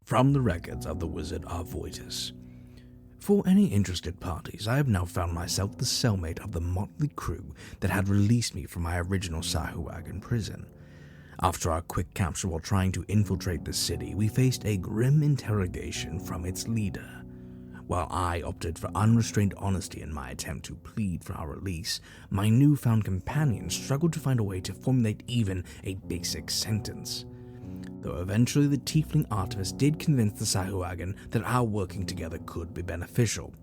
from the records of the wizard Arvoitus. For any interested parties, I have now found myself the cellmate of the motley crew that had released me from my original Sahuagin prison. After our quick capture while trying to infiltrate the city, we faced a grim interrogation from its leader. While I opted for unrestrained honesty in my attempt to plead for our release, my newfound companion struggled to find a way to formulate even a basic sentence. Though eventually the tiefling Artemis did convince the Sahuagin that our working together could be beneficial.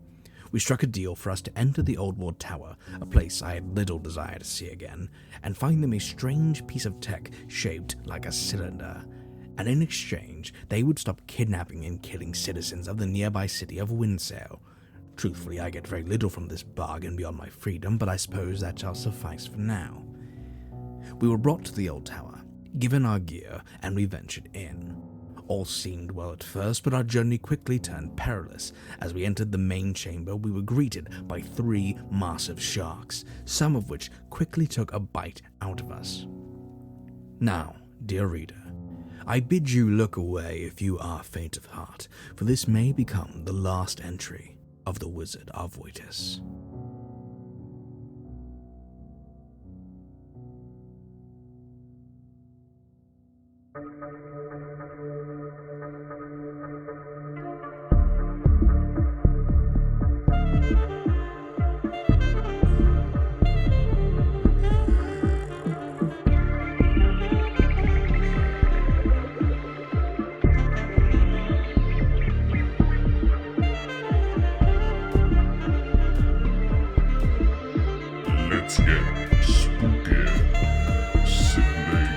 We struck a deal for us to enter the Old Ward Tower, a place I had little desire to see again, and find them a strange piece of tech shaped like a cylinder. And in exchange, they would stop kidnapping and killing citizens of the nearby city of Windsail. Truthfully, I get very little from this bargain beyond my freedom, but I suppose that shall suffice for now. We were brought to the old tower, given our gear, and we ventured in. All seemed well at first, but our journey quickly turned perilous. As we entered the main chamber, we were greeted by 3 massive sharks, some of which quickly took a bite out of us. Now, dear reader, I bid you look away if you are faint of heart, for this may become the last entry of the wizard Arvoitus. Let's get spooky, Sydney.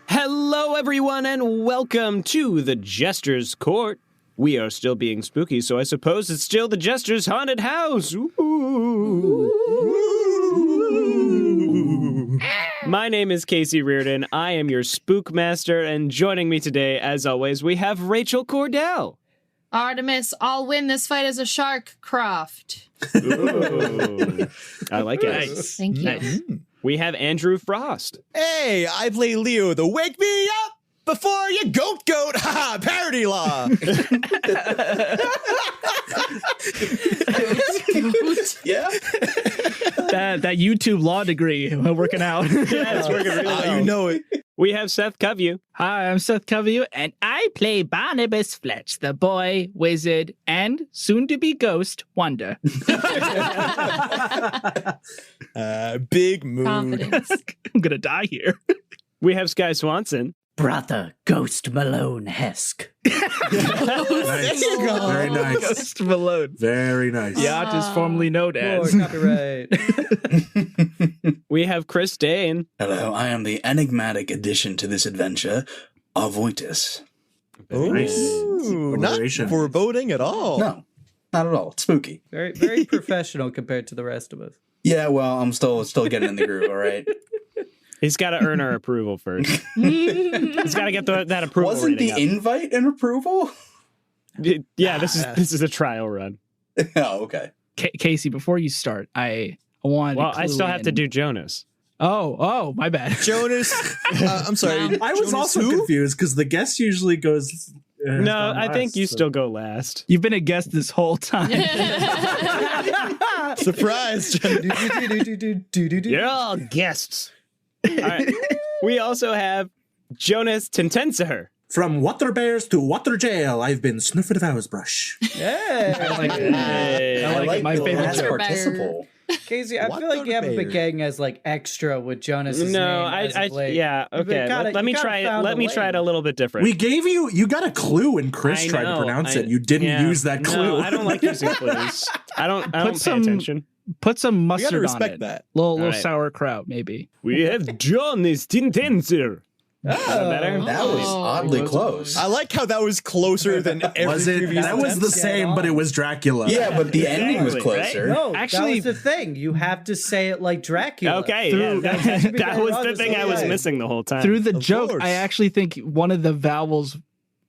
Hello, everyone, and welcome to the Jester's Court. We are still being spooky, so I suppose it's still the Jester's Haunted House. Ooh. My name is Casey Reardon. I am your spook master, and joining me today, as always, we have Rachel Kordell. Artemis, I'll win this fight as a shark, Kroft. Ooh. I like it. Nice. Thank you. Nice. We have Andrew Frost. Hey, I play Leo, the wake me up before you goat. Haha, parody law. Yeah. That YouTube law degree working out. Yeah, it's working really well. You know it. We have Seth Coveyou. Hi, I'm Seth Coveyou, and I play Barnabus Fletch, the boy, wizard, and soon-to-be ghost wonder. Big mood. Confidence. I'm gonna die here. We have Sky Swanson. Bratha, Ghost Malone Hesk. There you go. Very nice. Ghost Malone. Very nice. Yacht is formerly known as. Copyright. We have Chris Dane. Hello, I am the enigmatic addition to this adventure, Arvoitus. Ooh, not Alliteration. foreboding at all. No, not at all. It's spooky. Very, very professional compared to the rest of us. Yeah, well, I'm still getting in the groove, all right? He's got to earn our approval first. He's got to get that approval. Wasn't the rating invite an approval? up. Yeah, this is a trial run. Oh, okay. Casey, before you start, I want. Well, I still have to do Jonas. Oh, my bad. Jonas, I'm sorry. I was Jonas also who? confused because the guest usually goes. No, I think you still go last. You've been a guest this whole time. Surprise. You're all guests. All right. We also have Jonas Tintenseher. From water bears to water jail, I've been Snøfrid of Åsbrush. Yeah. I like it. Hey. I like it. My the favorite last joke. participle. Casey, I What feel like you haven't been bear? getting as like extra with Jonas's No, name as of late. yeah, You've been okay. kinda- Let me you kinda try it. found Let a me try it a lane. little bit different. We gave you got a clue when Chris I tried to know, pronounce I- it. You didn't yeah. use that clue. No, I don't like using clues. I don't pay attention. Put some You mustard gotta on respect it. that. Little right. sauerkraut, maybe. We have Jonas Tintenseher. Better? That was oddly close. I like how that was closer than every Was it? previous That was attempt. the same, but it was Dracula. Yeah, but the ending was Exactly, right? closer. No, Actually- that was the thing. You have to say it like Dracula. Okay, Through- yeah, Should be that very was the honest, thing I was okay. missing the whole time. Through the Of joke, course. I actually think one of the vowels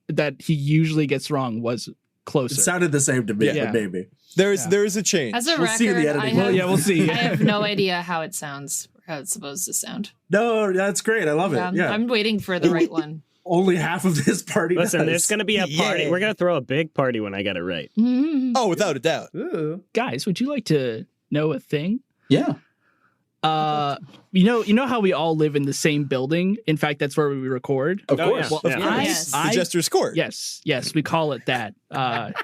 that he usually gets wrong was It closer. sounded the same to me, Yeah. but maybe. There is a change. As a We'll see in the record, editing. I have, Yeah, we'll see. I have no idea how it sounds, or how it's supposed to sound. No, that's great. I love it. Yeah. I'm waiting for the right one. Only half of this party Listen, does. there's going to be a party. Yeah. We're going to throw a big party when I get it right. Oh, without a doubt. Ooh. Guys, would you like to know a thing? Yeah. You know how we all live in the same building? In fact, that's where we record. Of Oh, course. yeah. Well, Yeah. I- Yes. The Jester's Court. Yes, we call it that.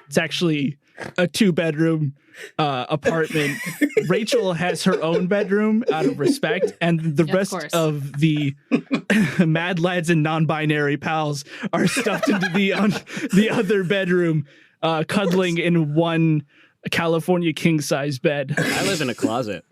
It's actually a 2-bedroom apartment. Rachel has her own bedroom out of respect, and the Yeah, of rest course. of the mad lads and non-binary pals are stuffed into the other bedroom, cuddling in one California king-size bed. I live in a closet.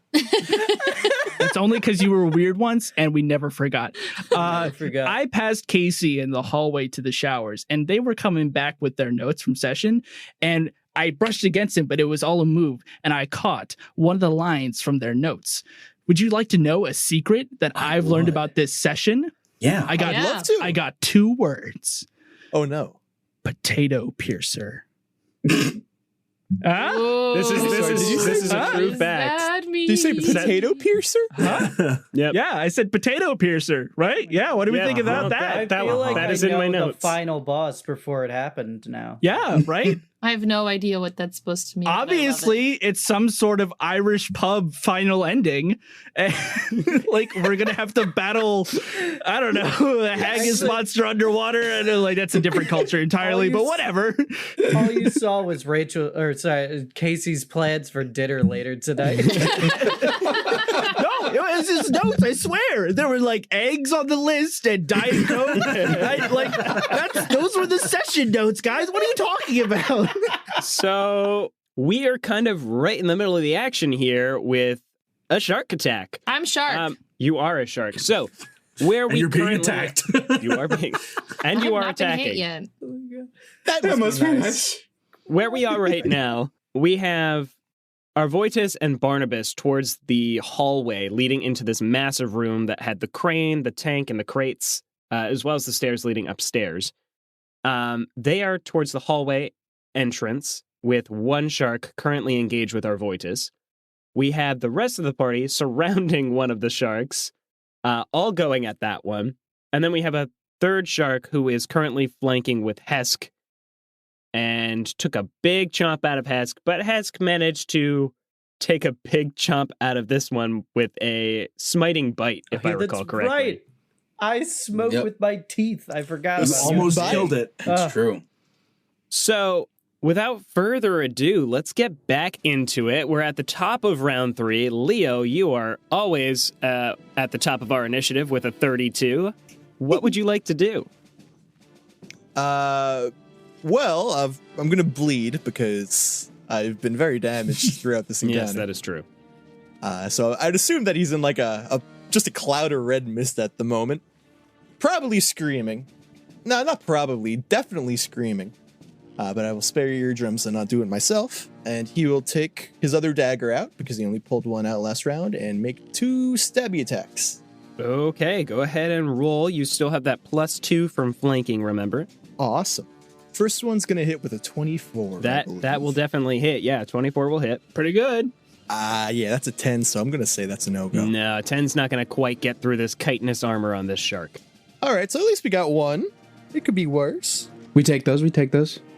It's only because you were weird once, and we never forgot. I forgot. I passed Casey in the hallway to the showers, and they were coming back with their notes from session, and I brushed against him, but it was all a move, and I caught one of the lines from their notes. Would you like to know a secret that I've learned would. about this session? Yeah. I got Yeah. Love to. I got 2 words. Oh no. Potato piercer. Huh? This is a Huh? true Does fact. that mean? Did you say potato piercer? Yep. Yeah, I said potato piercer, right? Yeah, what do we Yeah, think about well, that? that feel like that I is in know my the notes. final boss before it happened now. Yeah, right? I have no idea what that's supposed to mean. but I love it. Obviously, it's some sort of Irish pub final ending. And, like, we're going to have to battle, I don't know, a haggis monster underwater. And like, that's a different culture entirely, but whatever. All you saw was Casey's plans for dinner later tonight. No, it was his notes, I swear. There were like eggs on the list and Diet Coke. Those were the session notes, guys. What are you talking about? So we are kind of right in the middle of the action here with a shark attack. I'm shark. You are a shark. So where And we you're being currently- attacked. You are being, and you I've are not been hit attacking. yet. That must be nice. Where we are right now, we have Arvoitus and Barnabus towards the hallway leading into this massive room that had the crane, the tank, and the crates, as well as the stairs leading upstairs. They are towards the hallway entrance with one shark currently engaged with Arvoitus. We have the rest of the party surrounding one of the sharks, all going at that one. And then we have a third shark who is currently flanking with Hesk and took a big chomp out of Hesk, but Hesk managed to take a big chomp out of this one with a smiting bite, if I recall That's correctly. right. I smoke Yep. with my teeth. I forgot You about almost Bye. killed it. It's true. So, without further ado, let's get back into it. We're at the top of round 3. Leo, you are always at the top of our initiative with a 32. What would you like to do? Well, I'm gonna bleed because I've been very damaged throughout this encounter. Yes, that is true. So I'd assume that he's in like just a cloud of red mist at the moment. Probably screaming. No, not probably. Definitely screaming. But I will spare your eardrums and not do it myself. And he will take his other dagger out, because he only pulled one out last round, and make 2 stabby attacks. Okay, go ahead and roll. You still have that +2 from flanking, remember? Awesome. First one's going to hit with a 24. I That believe. will definitely hit. Yeah, 24 will hit. Pretty good. Yeah, that's a 10, so I'm going to say that's a no-go. No, 10's not going to quite get through this chitinous armor on this shark. All right, so at least we got one. It could be worse. We take those.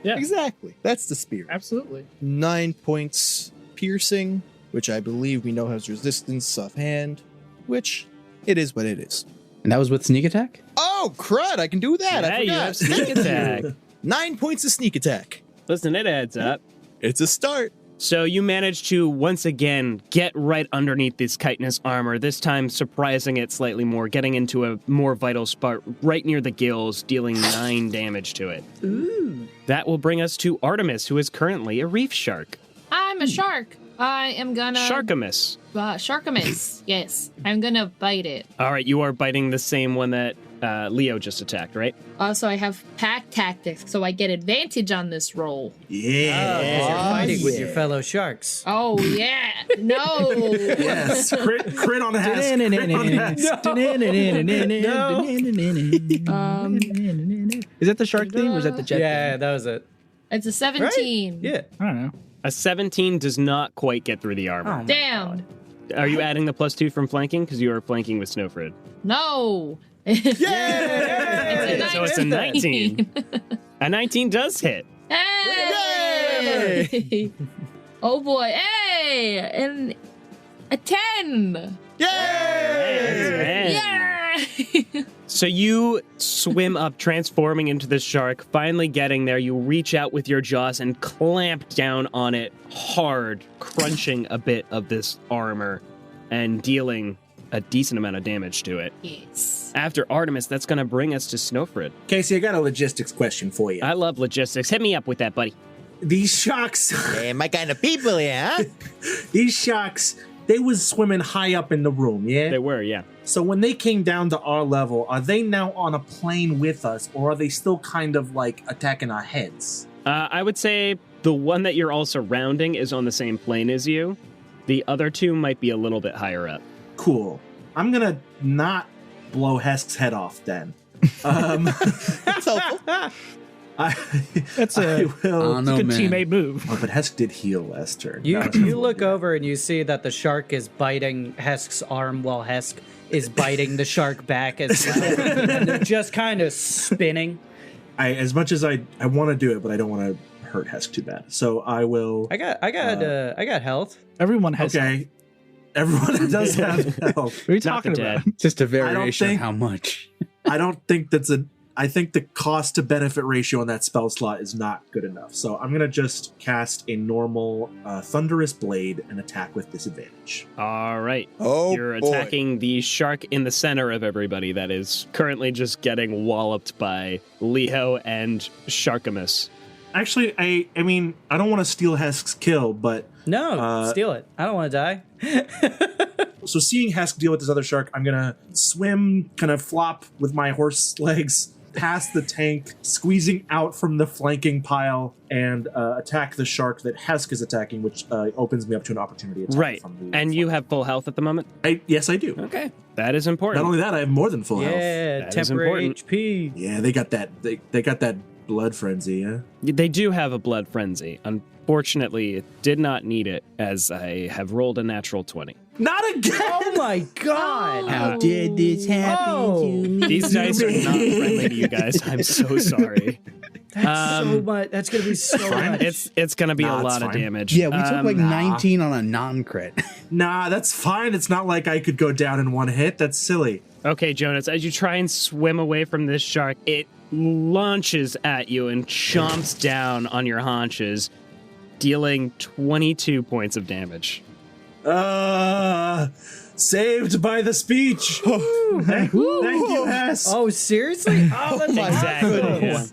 Yeah. Exactly. That's the spirit. Absolutely. 9 points piercing, which I believe we know has resistance offhand, which it is what it is. And that was with sneak attack? Oh, crud, I can do that. Yeah, I you forgot. have sneak attack. 9 points of sneak attack. Listen, it adds up. It's a start. So you manage to once again get right underneath this chitinous armor, this time surprising it slightly more, getting into a more vital spot right near the gills, dealing 9 damage to it. Ooh. That will bring us to Artemis, who is currently a reef shark. I'm a shark. I am gonna Sharkamus. Sharkamus. Yes, I'm gonna bite it. All right, you are biting the same one that Leo just attacked, right? Also, I have pack tactics, so I get advantage on this roll. Yeah. You're fighting with your fellow sharks. Oh, yeah. No. Yes. Crit on Hesk. Is that the shark theme or is that the jet Yeah, theme? that was it. It's a 17. Yeah. I don't know. A 17 does not quite get through the armor. Damn. Are you adding the +2 from flanking? Because you are flanking with Snøfrid. No. So it's a 19. A 19 does hit. Hey! Oh boy, hey! And a 10! Yeah! So you swim up, transforming into the shark, finally getting there. You reach out with your jaws and clamp down on it hard, crunching a bit of this armor and dealing a decent amount of damage to it. Yes. After Artemis, that's going to bring us to Snøfrid. Casey, I got a logistics question for you. I love logistics. Hit me up with that, buddy. These sharks, Hey, my kind of people, yeah. they was swimming high up in the room, yeah? They were, yeah. So when they came down to our level, are they now on a plane with us, or are they still kind of like attacking our heads? I would say the one that you're all surrounding is on the same plane as you. The other two might be a little bit higher up. Cool. I'm gonna not blow Hesk's head off then. That's helpful. That's I a will. good teammate move. Oh, but Hesk did heal last turn. You That was you look over and you see that the shark is biting Hesk's arm while Hesk is biting the shark back as well. And they're just kind of spinning. As much as I want to do it, but I don't want to hurt Hesk too bad. So I will. I got health. Everyone has. Okay. Everyone does have health. What are you talking the about? dead. Just a I don't variation think- of how much. I don't think that's a. I think the cost to benefit ratio on that spell slot is not good enough. So I'm gonna just cast a normal thunderous blade and attack with disadvantage. All right. Oh, You're boy. attacking the shark in the center of everybody that is currently just getting walloped by Leo and Sharkamus. Actually, I mean, I don't want to steal Hesk's kill, but No, steal it. I don't want to die. so seeing Hesk deal with this other shark, I'm gonna swim, kind of flop with my horse legs past the tank, squeezing out from the flanking pile, and attack the shark that Hesk is attacking, which opens me up to an opportunity attack. Right. From the And you have full health at the moment? Yes, I do. Okay. That is important. Not only that, I have more than full health. Yeah, That is temporary important. HP. Yeah, they got that. They got that blood frenzy. Yeah. They do have a blood frenzy. Unfortunately, it did not need it, as I have rolled a natural 20. Not again. Oh my god! How did this happen Oh. to me? These dice are not friendly to you guys. I'm so sorry. That's so much. That's gonna be so much. It's going to be Nah, a it's lot of fine. damage. Yeah, we took like nah. 19 on a non-crit. Nah, that's fine. It's not like I could go down in one hit. That's silly. Okay, Jonas, as you try and swim away from this shark, it launches at you and chomps down on your haunches, dealing 22 points of damage. Saved by the speech. Thank you, Hess. Oh, seriously? Oh, that's Exactly. awesome. Yeah.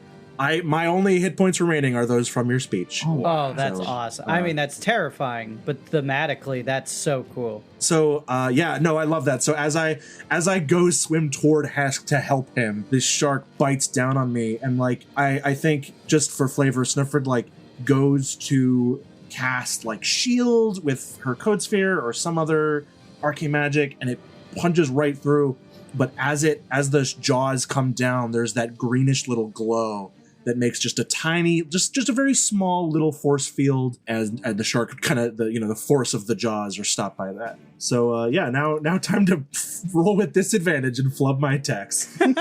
My only hit points remaining are those from your speech. Oh, that's So, awesome. I mean, that's terrifying, but thematically, that's so cool. So yeah, no, I love that. So as I go swim toward Hesk to help him, this shark bites down on me, and like I think just for flavor, Snøfrid like goes to cast like shield with her code sphere or some other arcane magic, and it punches right through. But as the jaws come down, there's that greenish little glow that makes just a tiny, just a very small little force field as the shark kind of the force of the jaws are stopped by that. So yeah, now time to roll with disadvantage and flub my attacks. Who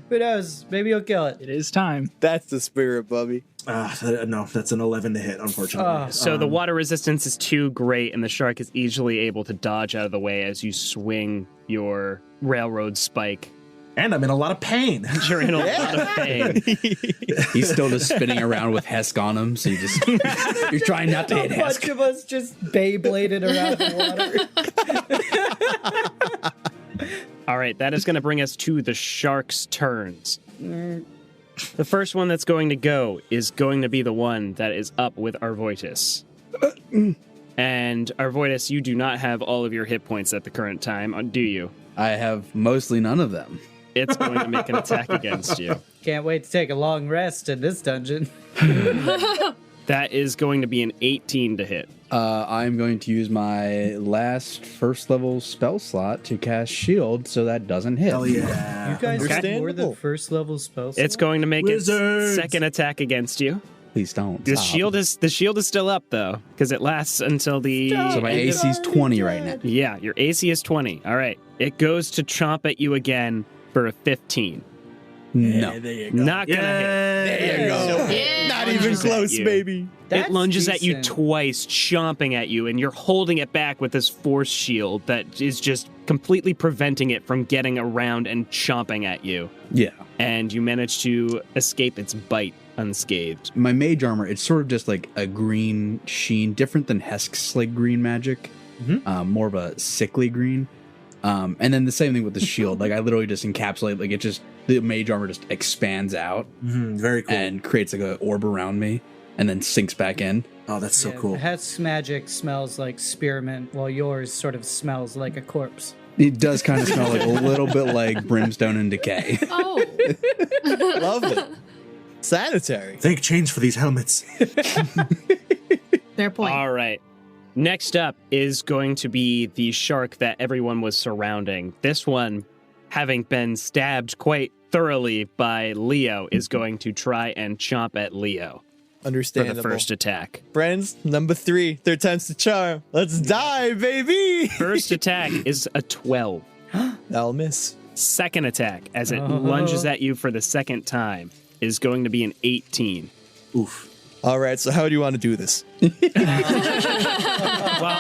knows? Maybe you'll kill it. It is time. That's the spirit, Bubby. No, that's an 11 to hit, unfortunately. So the water resistance is too great, and the shark is easily able to dodge out of the way as you swing your railroad spike. And I'm in a lot of pain. You're in a lot of pain. He's still just spinning around with Hesk on him, so you're trying not to hit A bunch Hesk. of us just Beybladed around the water. All right, that is going to bring us to the shark's turns. The first one that's going to go is going to be the one that is up with Arvoitus. And Arvoitus, you do not have all of your hit points at the current time, do you? I have mostly none of them. It's going to make an attack against you. Can't wait to take a long rest in this dungeon. That is going to be an 18 to hit. I'm going to use my last first level spell slot to cast shield, so that doesn't hit. Hell yeah. You guys have more Understandable. than first level spells. It's going to make Wizards! its second attack against you. Please don't. The Stop. shield is still up though, because it lasts until the. So my AC is 20 right now. Yeah, your AC is 20. All right, it goes to chomp at you again for a 15. No. There you go. Not gonna hit. There you go. Yeah. Not even Lunges at close, you. baby. That's It lunges at you decent. twice, chomping at you, and you're holding it back with this force shield that is just completely preventing it from getting around and chomping at you. Yeah. And you manage to escape its bite unscathed. My mage armor, it's sort of just like a green sheen, different than Hesk's like green magic. More of a sickly green. And then the same thing with the shield. Like I literally just encapsulate, like it just, the mage armor just expands out Very cool. and creates like an orb around me and then sinks back in. Oh, that's so Yeah, cool. Hesk's magic smells like spearmint, while yours sort of smells like a corpse. It does kind of smell like a little bit like brimstone and decay. Oh. Love it. Sanitary. Thank change for these helmets. Fair point. All right. Next up is going to be the shark that everyone was surrounding. This one, having been stabbed quite thoroughly by Leo, is going to try and chomp at Leo for Understandable. the first attack. Friends, number 3. Third time's the charm. Let's die, baby. First attack is a 12. I'll miss. Second attack, as it lunges at you for the second time, is going to be an 18. Oof. All right, so how do you want to do this? Well,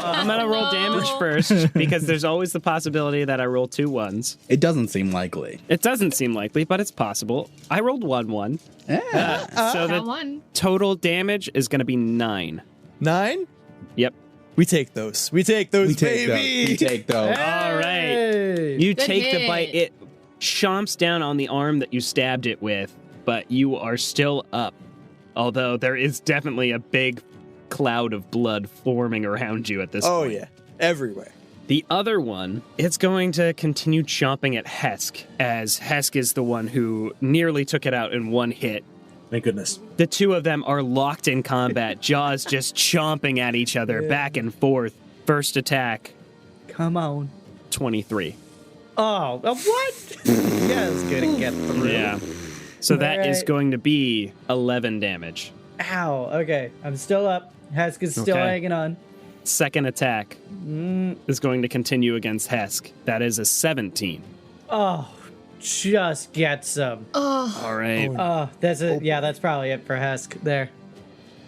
I'm going to roll damage first, because there's always the possibility that I roll 2 1s. It doesn't seem likely. It doesn't seem likely, but it's possible. I rolled 1 1. Yeah. So Round the one. total damage is going to be 9. 9? Yep. We take those. We take those, We take those. baby. We take those. All right. Hey! You Good take the hit. bite. It chomps down on the arm that you stabbed it with, but you are still up. Although there is definitely a big cloud of blood forming around you at this Oh, point. yeah. Everywhere. The other one, it's going to continue chomping at Hesk, as Hesk is the one who nearly took it out in one hit. Thank goodness. The two of them are locked in combat, jaws just chomping at each other back and forth. First attack, Come on. 23. Oh, what? Yeah, it's gonna get through. Yeah. So that is Alright. going to be 11 damage. Ow. Okay, I'm still up. Hesk is still Okay. hanging on. Second attack is going to continue against Hesk. That is a 17. Oh, just get some. Oh. All right. Oh, that's it. Yeah, that's probably it for Hesk there.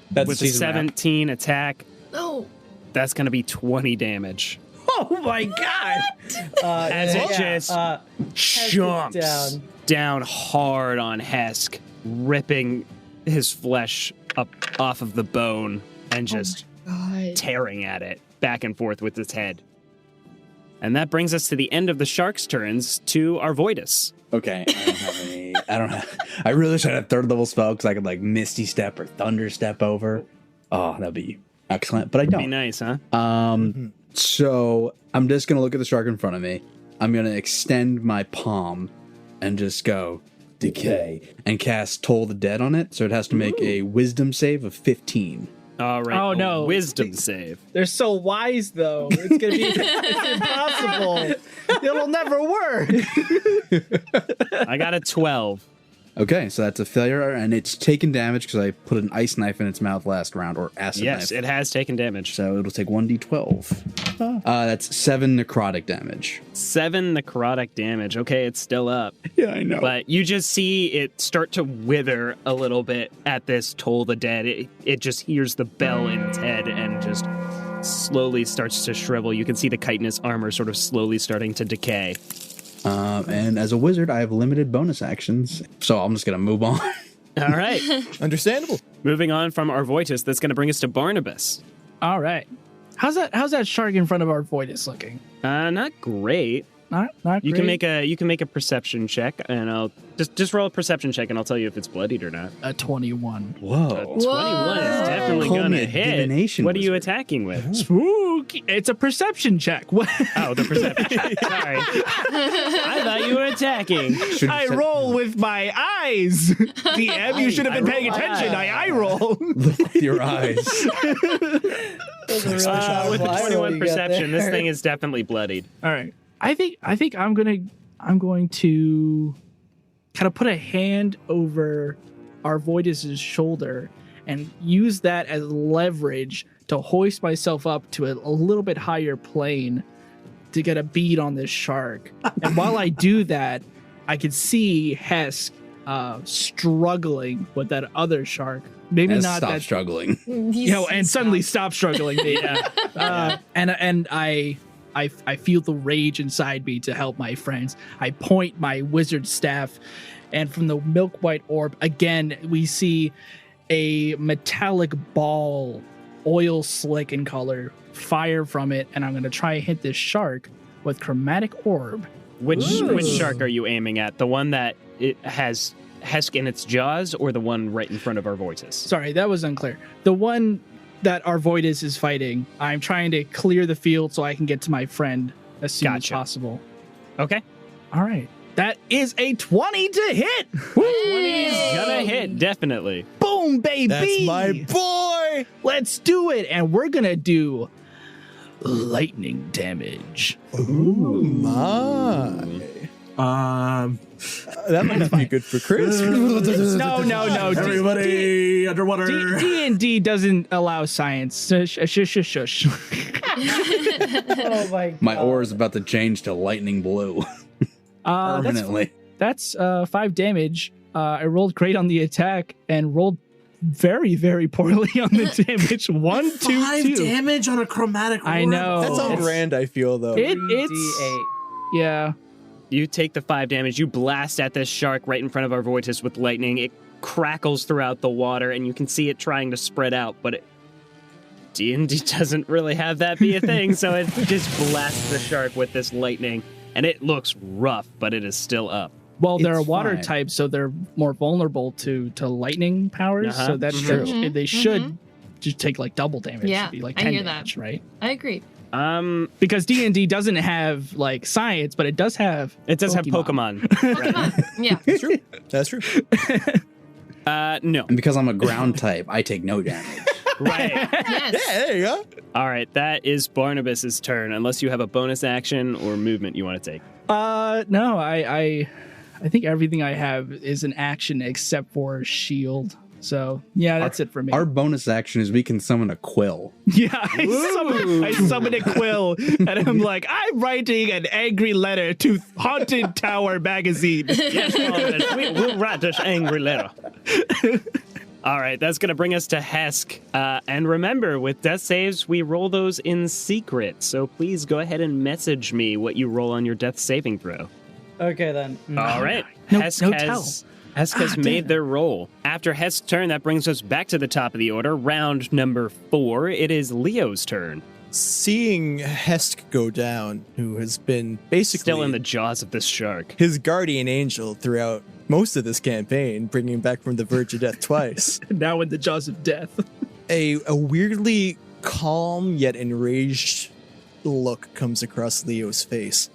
That's With the season wrap. 17 attack, No. that's going to be 20 damage. Oh my god! As it just chomps down hard on Hesk, ripping his flesh up off of the bone and just God. tearing at it back and forth with its head. And that brings us to the end of the shark's turns to Arvoitus. Okay, I don't have any. I really wish I had a third level spell because I could like Misty Step or Thunder Step over. Oh, that'd be excellent, but I Be don't. nice, huh? So I'm just gonna look at the shark in front of me. I'm gonna extend my palm and just go decay and cast Toll the Dead on it. So it has to make a Wisdom save of 15. All right. Oh, a no. Wisdom save. They're so wise, though. It's gonna be it's impossible. It'll never work. I got a 12. Okay, so that's a failure, and it's taken damage because I put an ice knife in its mouth last round, or acid Yes, knife. it has taken damage. So it'll take 1d12. That's 7 necrotic damage. 7 necrotic damage. Okay, it's still up. Yeah, I know. But you just see it start to wither a little bit at this Toll the Dead. It just hears the bell in its head and just slowly starts to shrivel. You can see the chitinous armor sort of slowly starting to decay. And as a wizard, I have limited bonus actions, so I'm just gonna move on. All right. Understandable. Moving on from Arvoitus, that's going to bring us to Barnabus. All right. How's that shark in front of our Arvoitus looking? Not great. Not You great. can make a perception check, and I'll just roll a perception check, and I'll tell you if it's bloodied or not. a 21. Whoa. 21 is definitely definitely Call me gonna a hit. divination What are you wizard. attacking with? Spook. It's a perception check. What? Oh, the perception. Sorry. I thought you were attacking. I roll with my eyes. DM, you should have been paying attention. I eye roll. Look with your eyes. With the 21 perception, this thing is definitely bloodied. All right. I think I'm going to kind of put a hand over Arvoitus's shoulder and use that as leverage to hoist myself up to a little bit higher plane to get a bead on this shark. And while I do that, I can see Hesk struggling with that other shark. Maybe And not stop that struggling. and suddenly stop struggling. Yeah. And I feel the rage inside me to help my friends. I point my wizard staff, and from the milk white orb, again, we see a metallic ball, oil slick in color, fire from it, and I'm going to try and hit this shark with chromatic orb. Which shark are you aiming at? The one that it has Hesk in its jaws, or the one right in front of Arvoitus? Sorry, that was unclear. The one that Arvoitus is fighting, I'm trying to clear the field so I can get to my friend as soon as possible. Okay. All right. That is a 20 to hit. 20 is gonna hit, definitely. Boom, baby. That's my boy. Let's do it. And we're going to do lightning damage. Ooh, my. That might be good for Chris. No. Everybody underwater. D&D doesn't allow science. Shush. Oh my god. My aura is about to change to lightning blue. Permanently. That's 5 damage. I rolled great on the attack and rolled very, very poorly on the damage. 1, 2, 5 2. damage on a chromatic orb. I know. That's on brand, I feel, though. It's 3d8. yeah. You take the 5 damage, you blast at this shark right in front of Arvoitus with lightning. It crackles throughout the water, and you can see it trying to spread out, but D&D doesn't really have that be a thing, so it just blasts the shark with this lightning, and it looks rough, but it is still up. Well, they're a It's water fine. type, so they're more vulnerable to lightning powers. Uh-huh. So that's True. true. They should just take like double damage. Yeah, It'd be like I 10 hear that. damage, right? I agree. Because D&D doesn't have like science, but it does have It does have Pokemon. Right. Yeah. That's true. That's true. No. And because I'm a ground type, I take no damage. Right. Yes. Yeah, there you go. All right, that is Barnabas's turn, unless you have a bonus action or movement you want to take. No, I think everything I have is an action except for shield. So yeah, that's it for me. Our bonus action is we can summon a quill. Yeah, I summon a quill, and I'm like, I'm writing an angry letter to Haunted Tower magazine. Yes, Barnabas, we'll write this angry letter. All right, that's going to bring us to Hesk. And remember, with death saves, we roll those in secret. So please go ahead and message me what you roll on your death saving throw. Okay then. All right. No Hesk tell. has made their roll. After Hesk's turn, that brings us back to the top of the order. Round number 4. It is Leo's turn. Seeing Hesk go down, who has been basically Still in the jaws of this shark. his guardian angel throughout most of this campaign, bringing him back from the verge of death twice. Now in the jaws of death. A weirdly calm yet enraged look comes across Leo's face.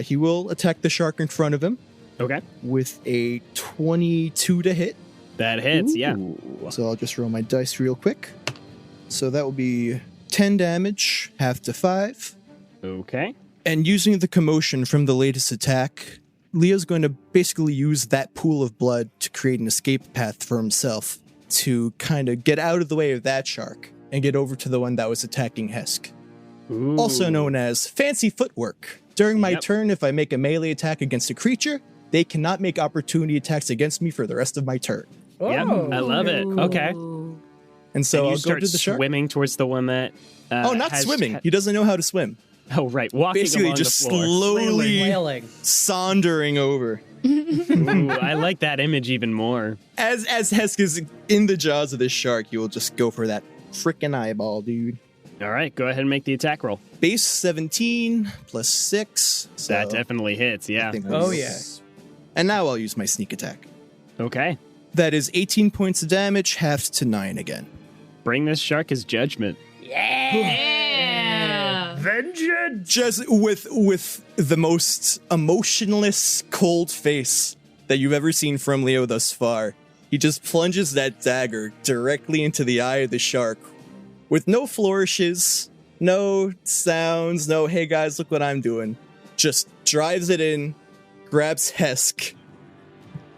He will attack the shark in front of him Okay. with a 22 to hit. That hits, yeah. So I'll just roll my dice real quick. So that will be 10 damage, half to 5. Okay. And using the commotion from the latest attack, Leo's going to basically use that pool of blood to create an escape path for himself to kind of get out of the way of that shark and get over to the one that was attacking Hesk. Ooh. Also known as fancy footwork. During my Yep. turn, if I make a melee attack against a creature, they cannot make opportunity attacks against me for the rest of my turn. Yep, I love it. Okay. And so and you I'll go start to the shark. swimming towards the one that. Not has- swimming. He doesn't know how to swim. Oh, right. Walking Basically, along just the floor. slowly Wailing. sondering over. Ooh, I like that image even more. As Hesk is in the jaws of this shark, he will just go for that frickin' eyeball, dude. All right, go ahead and make the attack roll. Base 17 plus 6. So That definitely hits, I yeah. think Oh, that's- And now I'll use my sneak attack. Okay. That is 18 points of damage, halved to 9 again. bring this shark his judgment. Yeah. Vengeance. Just with the most emotionless, cold face that you've ever seen from Leo thus far, he just plunges that dagger directly into the eye of the shark with no flourishes, no sounds, no, hey guys, look what I'm doing. Just drives it in, grabs Hesk,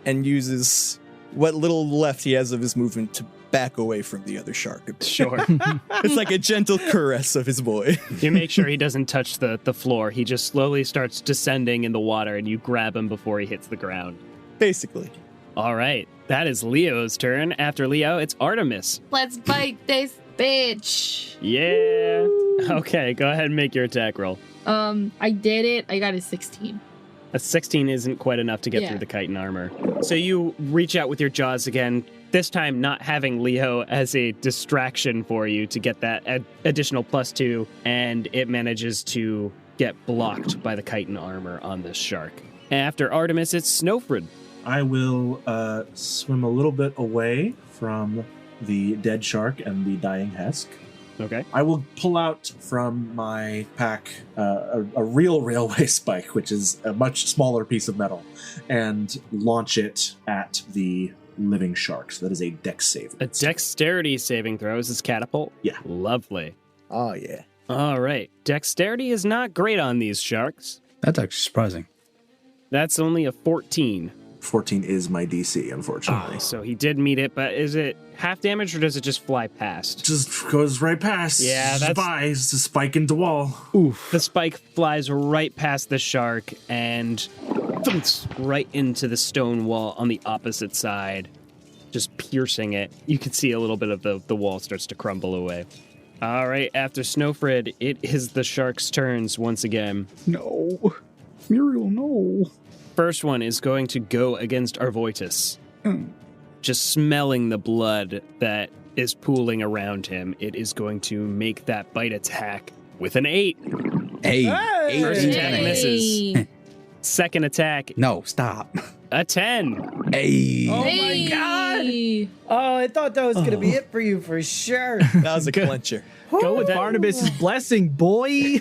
and uses what little left he has of his movement to back away from the other shark a bit. Sure. It's like a gentle caress of his boy. You make sure he doesn't touch the floor. He just slowly starts descending in the water, and you grab him before he hits the ground. Basically. All right. That is Leo's turn. After Leo, it's Artemis. Let's bite this bitch. Yeah. Okay, go ahead and make your attack roll. I did it. I got a 16. A 16 isn't quite enough to get Yeah. through the chitin armor. So you reach out with your jaws again, this time not having Leo as a distraction for you to get that additional +2, and it manages to get blocked by the chitin armor on this shark. After Artemis, it's Snøfrid. I will swim a little bit away from the dead shark and the dying Hesk. Okay. I will pull out from my pack a real railway spike, which is a much smaller piece of metal, and launch it at the living shark. So that is a dex save. A dexterity saving throw is this catapult? Yeah. Lovely. Oh, yeah. All right. Dexterity is not great on these sharks. That's actually surprising. That's only a 14. 14 is my DC, unfortunately. So he did meet it, but is it half damage or does it just fly past? Just goes right past. Yeah, Just by. It's a spike into wall. Oof. The spike flies right past the shark and thumps right into the stone wall on the opposite side, just piercing it. You can see a little bit of the wall starts to crumble away. All right, after Snøfrid, it is the shark's turns once again. No. Muriel, no. First one is going to go against Arvoitus. Just smelling the blood that is pooling around him, it is going to make that bite attack with an 8. Hey. First attack Hey. misses. Second attack, No, stop. a 10. Hey. Oh Hey. my god! Oh, I thought that was gonna be it for you for sure. That was a clencher. Go with Barnabas' blessing, boy.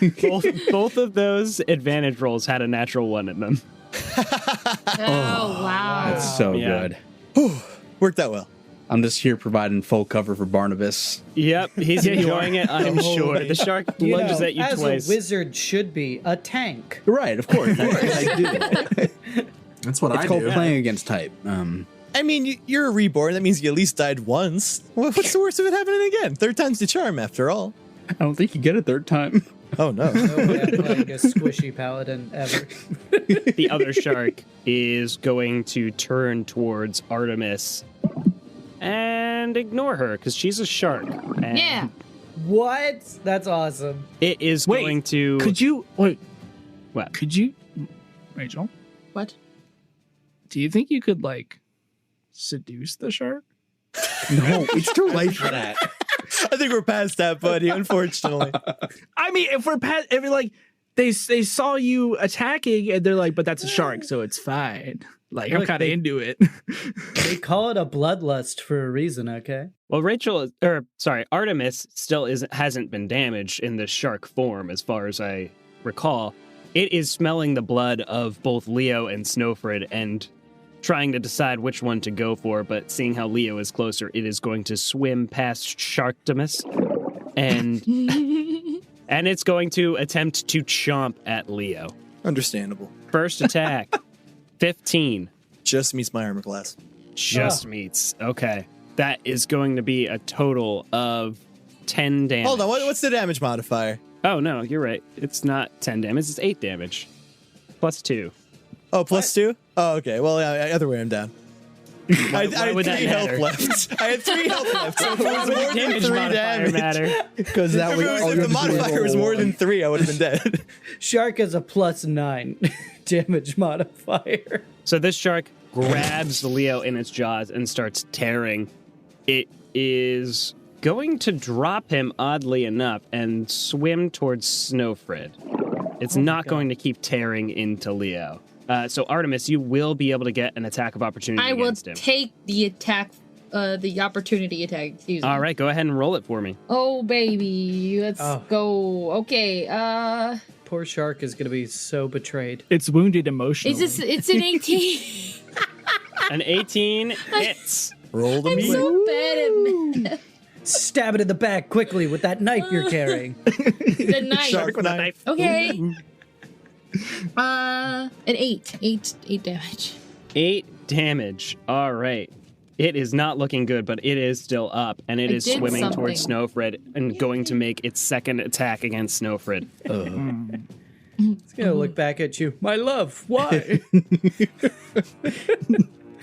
Both of those advantage rolls had a natural 1 in them. Oh, wow. That's so Yeah. good. Worked out well. I'm just here providing full cover for Barnabas. Yep, he's enjoying it, I'm Holy. sure. The shark You lunges know, at you as twice. a wizard should be, a tank. Right, of course. I do. That's what It's I called do. playing against type. I mean, you're a reborn. That means you at least died once. What's the worst of it happening again? Third time's the charm, after all. I don't think you get a third time. Oh, no. No way I'm playing a squishy paladin ever. The other shark is going to turn towards Artemis and ignore her because she's a shark. And Yeah. What? That's awesome. It is Wait, going to. Could you wait? What? Could you, Rachel? What? Do you think you could like seduce the shark? No, it's too late for that. I think we're past that, buddy, unfortunately. I mean, if we're like they saw you attacking and they're like, but that's a shark, so it's fine. Like I'm Look, kind of they- into it. They call it a bloodlust for a reason, okay? Well, Artemis still hasn't been damaged in the shark form, as far as I recall. It is smelling the blood of both Leo and Snøfrid and trying to decide which one to go for, but seeing how Leo is closer, it is going to swim past Sharktimus and it's going to attempt to chomp at Leo. Understandable. First attack, 15. Just meets my armor class. Just meets. Okay. That is going to be a total of 10 damage. Hold on, what's the damage modifier? Oh, no, you're right. It's not 10 damage, it's 8 damage. Plus 2. Oh, +2? Oh, okay. Well, either way, I'm down. I had would that 3 health matter? left. I had 3 health left. So if it was more than Damage 3 modifier damage. matter. Because that way, If the modifier was more than 3, I would have been dead. Shark is a +9 damage modifier. So this shark grabs Leo in its jaws and starts tearing. It is going to drop him, oddly enough, and swim towards Snøfrid. It's not going to keep tearing into Leo. So Artemis, you will be able to get an attack of opportunity I will against him. take the attack the opportunity attack. Excuse me. All right, go ahead and roll it for me. Oh baby, let's go. Okay. Poor shark is gonna be so betrayed. It's wounded emotionally. It's an 18. An 18 hits. Roll the I'm meat. so bad at math. Stab it in the back quickly with that knife you're carrying. The knife. Shark with a knife. Okay. An 8 damage. 8 damage. All right. It is not looking good, but it is still up, and it I is did swimming towards something. Snøfrid and going to make its second attack against Snøfrid. It's gonna look back at you. My love, why?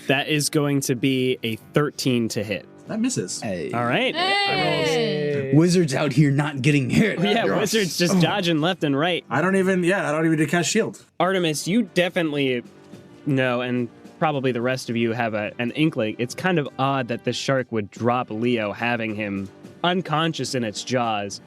That is going to be a 13 to hit. That misses. Hey. All right. Hey. Wizards out here not getting hit. Yeah, wizards just dodging left and right. I don't even need to cast shield. Artemis, you definitely know, and probably the rest of you have an inkling. It's kind of odd that the shark would drop Leo, having him unconscious in its jaws.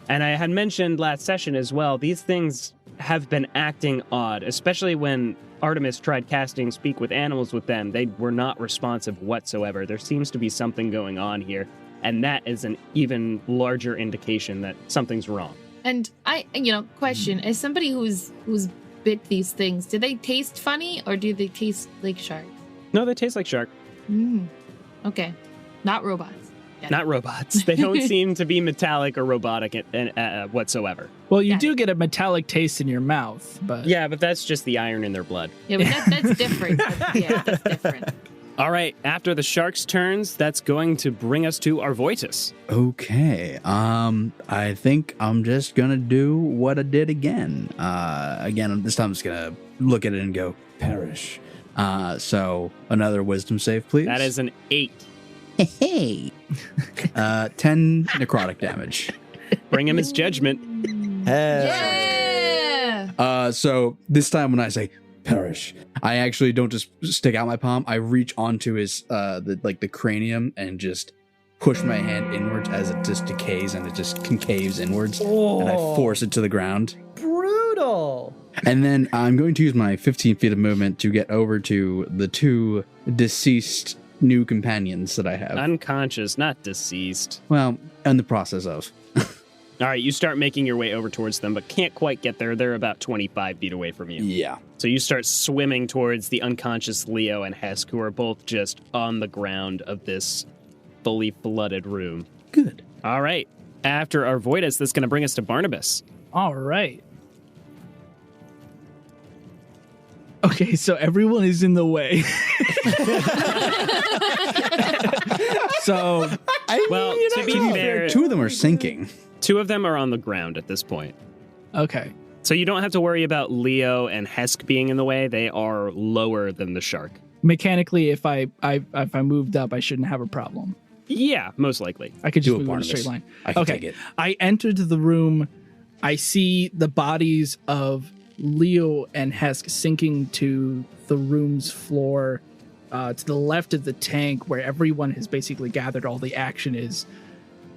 And I had mentioned last session as well, these things have been acting odd, especially when Artemis tried casting Speak with Animals with them. They were not responsive whatsoever. There seems to be something going on here, and that is an even larger indication that something's wrong. And question: as somebody who's bit these things, do they taste funny or do they taste like shark? No, they taste like shark. Okay, not robots. Not robots. They don't seem to be metallic or robotic whatsoever. Well, you Yeah. do get a metallic taste in your mouth, but Yeah, but that's just the iron in their blood. Yeah, but that's different. That's different. All right, after the shark's turns, that's going to bring us to Arvoitus. Okay. I think I'm just gonna do what I did again. Again, this time I'm just gonna look at it and go, perish. So another wisdom save, please. That is an 8. Hey. 10 necrotic damage. Bring him his judgment. Yeah. So this time when I say perish, I actually don't just stick out my palm. I reach onto his the cranium and just push my hand inwards as it just decays and it just concaves inwards, and I force it to the ground. Brutal. And then I'm going to use my 15 feet of movement to get over to the 2 deceased new companions that I have. Unconscious, not deceased. Well, in the process of. All right, you start making your way over towards them, but can't quite get there. They're about 25 feet away from you. Yeah. So you start swimming towards the unconscious Leo and Hesk, who are both just on the ground of this fully flooded room. Good. All right. After Arvoitus, that's going to bring us to Barnabus. all right. Okay, so everyone is in the way. So, Well, to be fair, 2 of them are sinking. 2 of them are on the ground at this point. okay. So you don't have to worry about Leo and Hesk being in the way. They are lower than the shark. Mechanically, if I moved up, I shouldn't have a problem. Yeah, most likely. I could just Do it, move in a Barnabas. straight line. I can Okay. take it. I entered the room. I see the bodies of Leo and Hesk sinking to the room's floor, to the left of the tank where everyone has basically gathered, all the action is.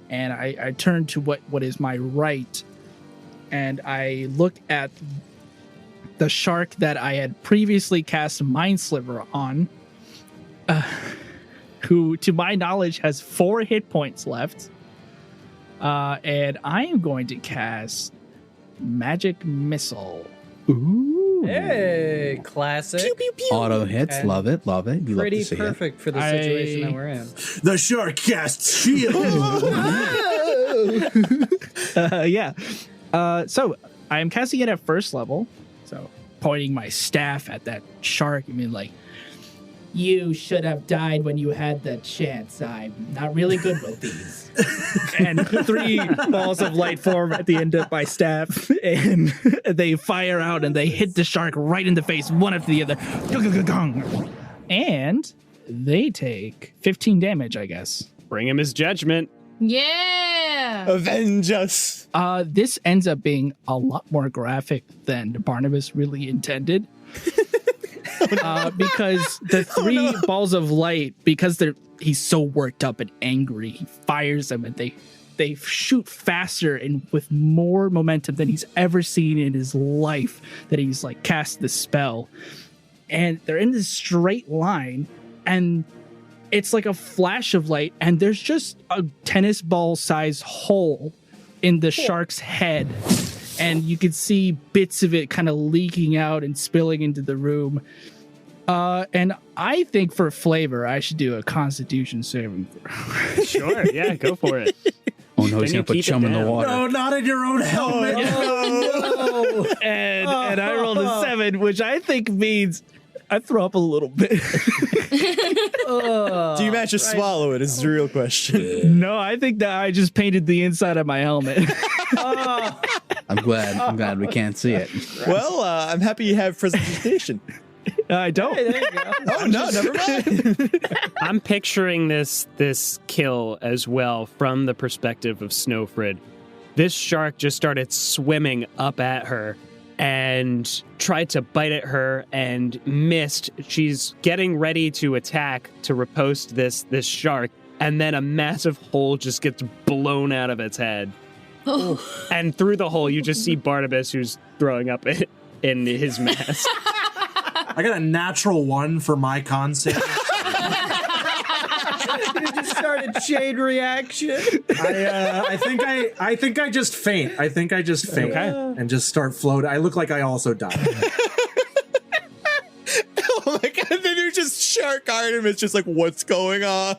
And I turn to what is my right, and I look at the shark that I had previously cast Mind Sliver on, who, to my knowledge, has 4 hit points left. And I am going to cast Magic Missile. Ooh. Hey, classic. Auto hits. And love it. Love it. You love Pretty to see it. perfect for the situation that we're in. The shark casts shield. Yeah. So I am casting it at first level. So pointing my staff at that shark. I mean, like, you should have died when you had the chance. I'm not really good with these. And 3 balls of light form at the end of my staff, and they fire out and they hit the shark right in the face, one after the other. And they take 15 damage, I guess. Bring him his judgment. Yeah. Avenge us. This ends up being a lot more graphic than Barnabas really intended. Because the 3 balls of light, because he's so worked up and angry, he fires them and they shoot faster and with more momentum than he's ever seen in his life, that he's like cast the spell. And they're in this straight line, and it's like a flash of light, and there's just a tennis ball size hole in the shark's head. And you can see bits of it kind of leaking out and spilling into the room. And I think for flavor, I should do a Constitution saving throw. Sure, yeah, go for it. Oh no, he's Can you gonna put keep it chum in the down? water. No, not in your own helmet. And I rolled a 7, which I think means I throw up a little bit. Do you manage to swallow it? Is the real question. No, I think that I just painted the inside of my helmet. I'm glad we can't see it. Well, I'm happy you have presentation. I don't. Hey, there you go. Oh no, never mind. I'm picturing this kill as well from the perspective of Snøfrid. This shark just started swimming up at her and tried to bite at her and missed. She's getting ready to attack to riposte this shark, and then a massive hole just gets blown out of its head. And through the hole, you just see Barnabus, who's throwing up in his mask. I got a natural 1 for my con save. You just started chain reaction. I think I just faint. And just start floating. I look like I also died. Oh my god, then you're just shark Artemis, just like, what's going on?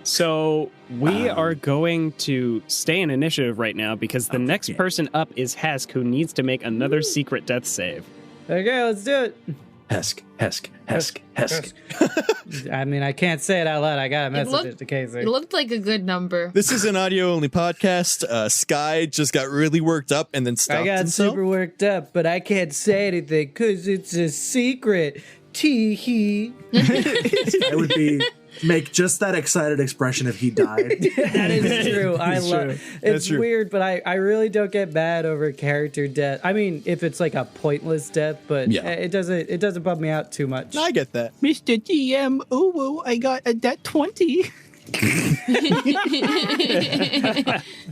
So we are going to stay in initiative right now because the next person up is Hesk, who needs to make another secret death save. Okay, let's do it. Hesk. I mean, I can't say it out loud. I gotta message it to Casey. It looked like a good number. This is an audio-only podcast. Sky just got really worked up and then stopped I got himself. super worked up, but I can't say anything because it's a secret. Tee-hee. I would make just that excited expression if he died. That is true. I love it's true. weird, but I really don't get mad over character death. I mean, if it's like a pointless death, but Yeah. it doesn't bum me out too much. I get that. Mr. DM, ooh, I got a dat 20.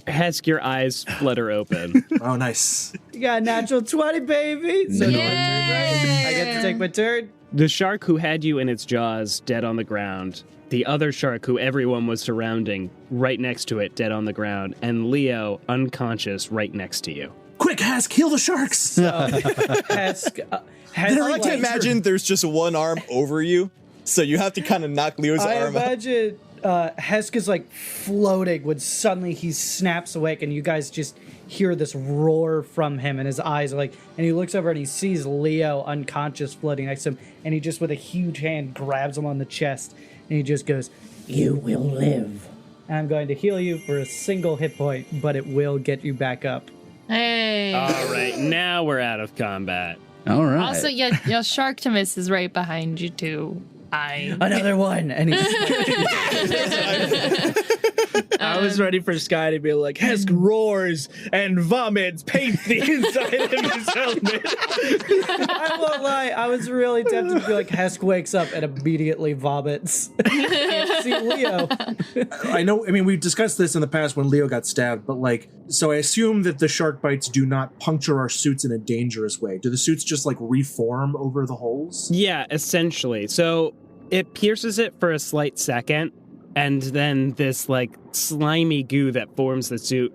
Hesk, your eyes flutter open. Oh, nice. You got a natural 20, baby. So no, I get to take my turn. The shark who had you in its jaws, dead on the ground. The other shark who everyone was surrounding, right next to it, dead on the ground. And Leo, unconscious, right next to you. Quick, Hesk, heal the sharks. Hesk, I like to imagine there's just one arm over you, so you have to kind of knock Leo's I arm out. imagine Hesk is like floating when suddenly he snaps awake and you guys just hear this roar from him and his eyes are like, and he looks over and he sees Leo unconscious floating next to him, and he just with a huge hand grabs him on the chest and he just goes, "You will live. And I'm going to heal you for a single hit point, but it will get you back up." Hey. All right, now we're out of combat. All right. Also, your Sharktimus is right behind you too. Another one. And he's I was ready for Sky to be like, Hesk roars and vomits paint the inside of his helmet. I won't lie, I was really tempted to be like, Hesk wakes up and immediately vomits. Can't see Leo. I know, I mean, we've discussed this in the past when Leo got stabbed, but like, so I assume that the shark bites do not puncture our suits in a dangerous way. Do the suits just like reform over the holes? Yeah, essentially. So it pierces it for a slight second, and then this like slimy goo that forms the suit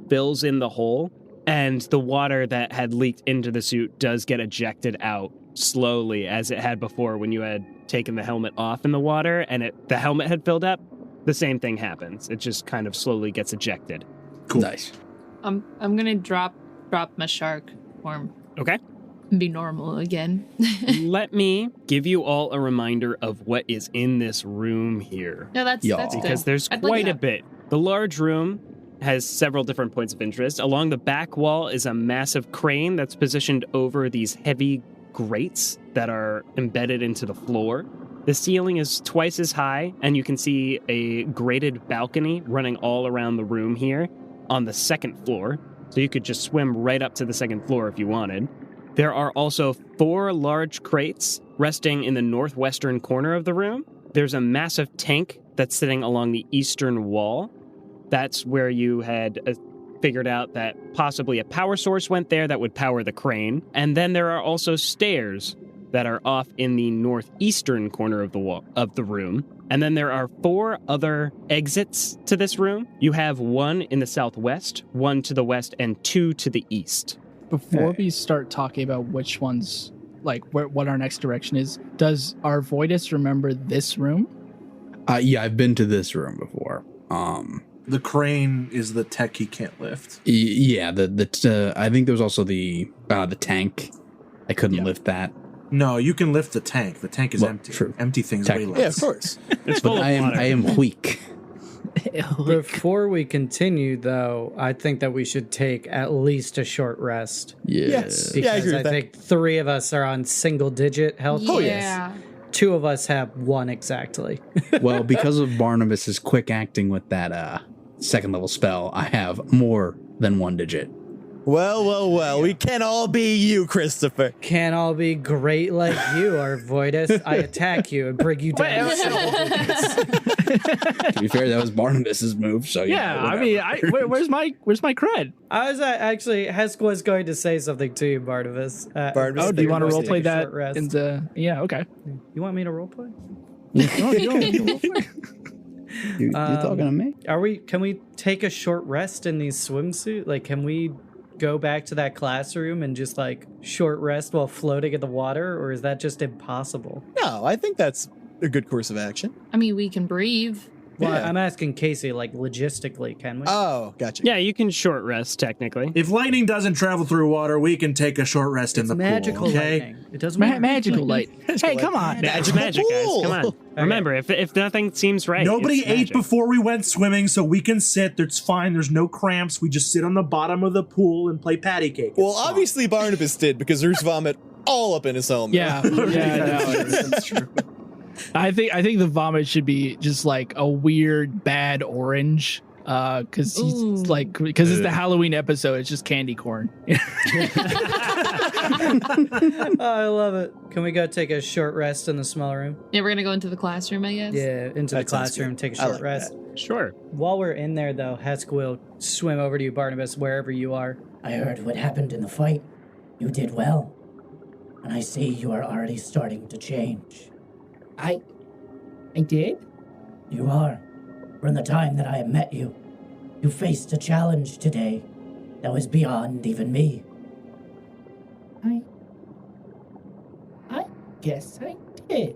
fills in the hole, and the water that had leaked into the suit does get ejected out slowly, as it had before when you had taken the helmet off in the water and the helmet had filled up. The same thing happens. It just kind of slowly gets ejected. Cool. Nice. I'm gonna drop my shark form Okay. and be normal again. Let me give you all a reminder of what is in this room here. No, that's Y'all. good. Because there's I'd like quite a that. bit. The large room has several different points of interest. Along the back wall is a massive crane that's positioned over these heavy grates that are embedded into the floor. The ceiling is twice as high, and you can see a grated balcony running all around the room here on the second floor. So you could just swim right up to the second floor if you wanted. There are also 4 large crates resting in the northwestern corner of the room. There's a massive tank that's sitting along the eastern wall. That's where you had figured out that possibly a power source went there that would power the crane. And then there are also stairs that are off in the northeastern corner of the room. And then there are 4 other exits to this room. You have 1 in the southwest, 1 to the west, and 2 to the east. Before we start talking about which ones, like what our next direction is, does Arvoitus remember this room? Yeah, I've been to this room before. The crane is the tech he can't lift. Yeah, I think there was also the tank. I couldn't lift that. No, you can lift the tank. The tank is empty. True. Empty things Tech- way less. Yeah, of course. It's full But of I water. am weak. Before we continue, though, I think that we should take at least a short rest. Yeah. Yes. Because Yeah, I agree with I that. think 3 of us are on single-digit health. Oh, yeah. yes. 2 of us have 1 exactly. Well, because of Barnabas's quick acting with that second level spell, I have more than 1 digit. Well. We can't all be you, Christopher. Can't all be great like you, Arvoitus. I attack you and bring you down. To be fair, that was Barnabas's move. So I mean, where's my cred? I was actually, Hesk was going to say something to you, Barnabas. Barnabas, Oh, do you want to Take a roleplay that? short rest. Yeah, okay. You want me to roleplay? You're talking to me? Can we take a short rest in these swimsuit? Like, can we go back to that classroom and just like short rest while floating in the water, or is that just impossible? No, I think that's a good course of action. I mean, we can breathe. Well, Yeah. I'm asking Casey, like, logistically, can we? Oh, gotcha. Yeah, you can short rest, technically. If lightning doesn't travel through water, we can take a short rest in It's the magical pool. Okay. lightning. It doesn't matter. Magical light. Hey, come on. It's magic, guys. Come on. Remember, if nothing seems right, Nobody it's ate magic. before we went swimming, so we can sit. It's fine. There's no cramps. We just sit on the bottom of the pool and play patty cake. Well, obviously Barnabas did because there's vomit all up in his helmet. Yeah, That's true. I think the vomit should be just like a weird bad orange, because Ooh. because it's the Halloween episode. It's just candy corn. Oh, I love it. Can we go take a short rest in the small room? Yeah, we're gonna go into the classroom, I guess. Yeah, into the That sounds classroom, good. take a I short like rest. Sure. While we're in there, though, Hesk will swim over to you, Barnabas, wherever you are. I heard what happened in the fight. You did well. And I see you are already starting to change. I did? You are. From the time that I have met you, you faced a challenge today that was beyond even me. I guess I did.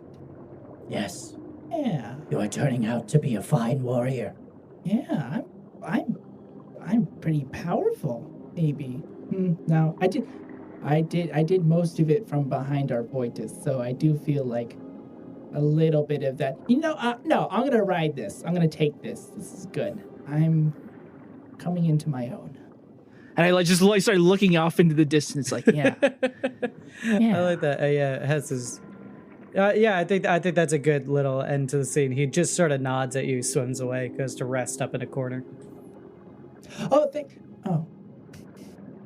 Yes, Yeah. you are turning out to be a fine warrior. Yeah. I'm pretty powerful, maybe. No, I did most of it from behind Arvoitus, so I do feel like a little bit of that. No, I'm gonna ride this. I'm gonna take this. This is good. I'm coming into my own. And I just started looking off into the distance, like, yeah. I like that. Yeah, Hesk is. Yeah, I think that's a good little end to the scene. He just sort of nods at you, swims away, goes to rest up in a corner. Oh.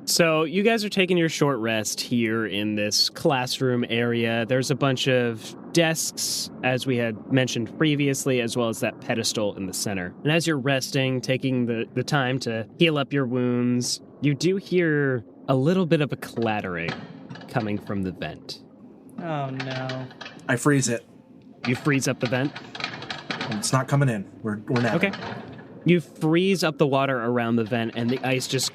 So you guys are taking your short rest here in this classroom area. There's a bunch of desks, as we had mentioned previously, as well as that pedestal in the center. And as you're resting, taking the time to heal up your wounds, you do hear a little bit of a clattering coming from the vent. Oh no! I freeze it. You freeze up the vent. It's not coming in. We're now. Okay. You freeze up the water around the vent, and the ice just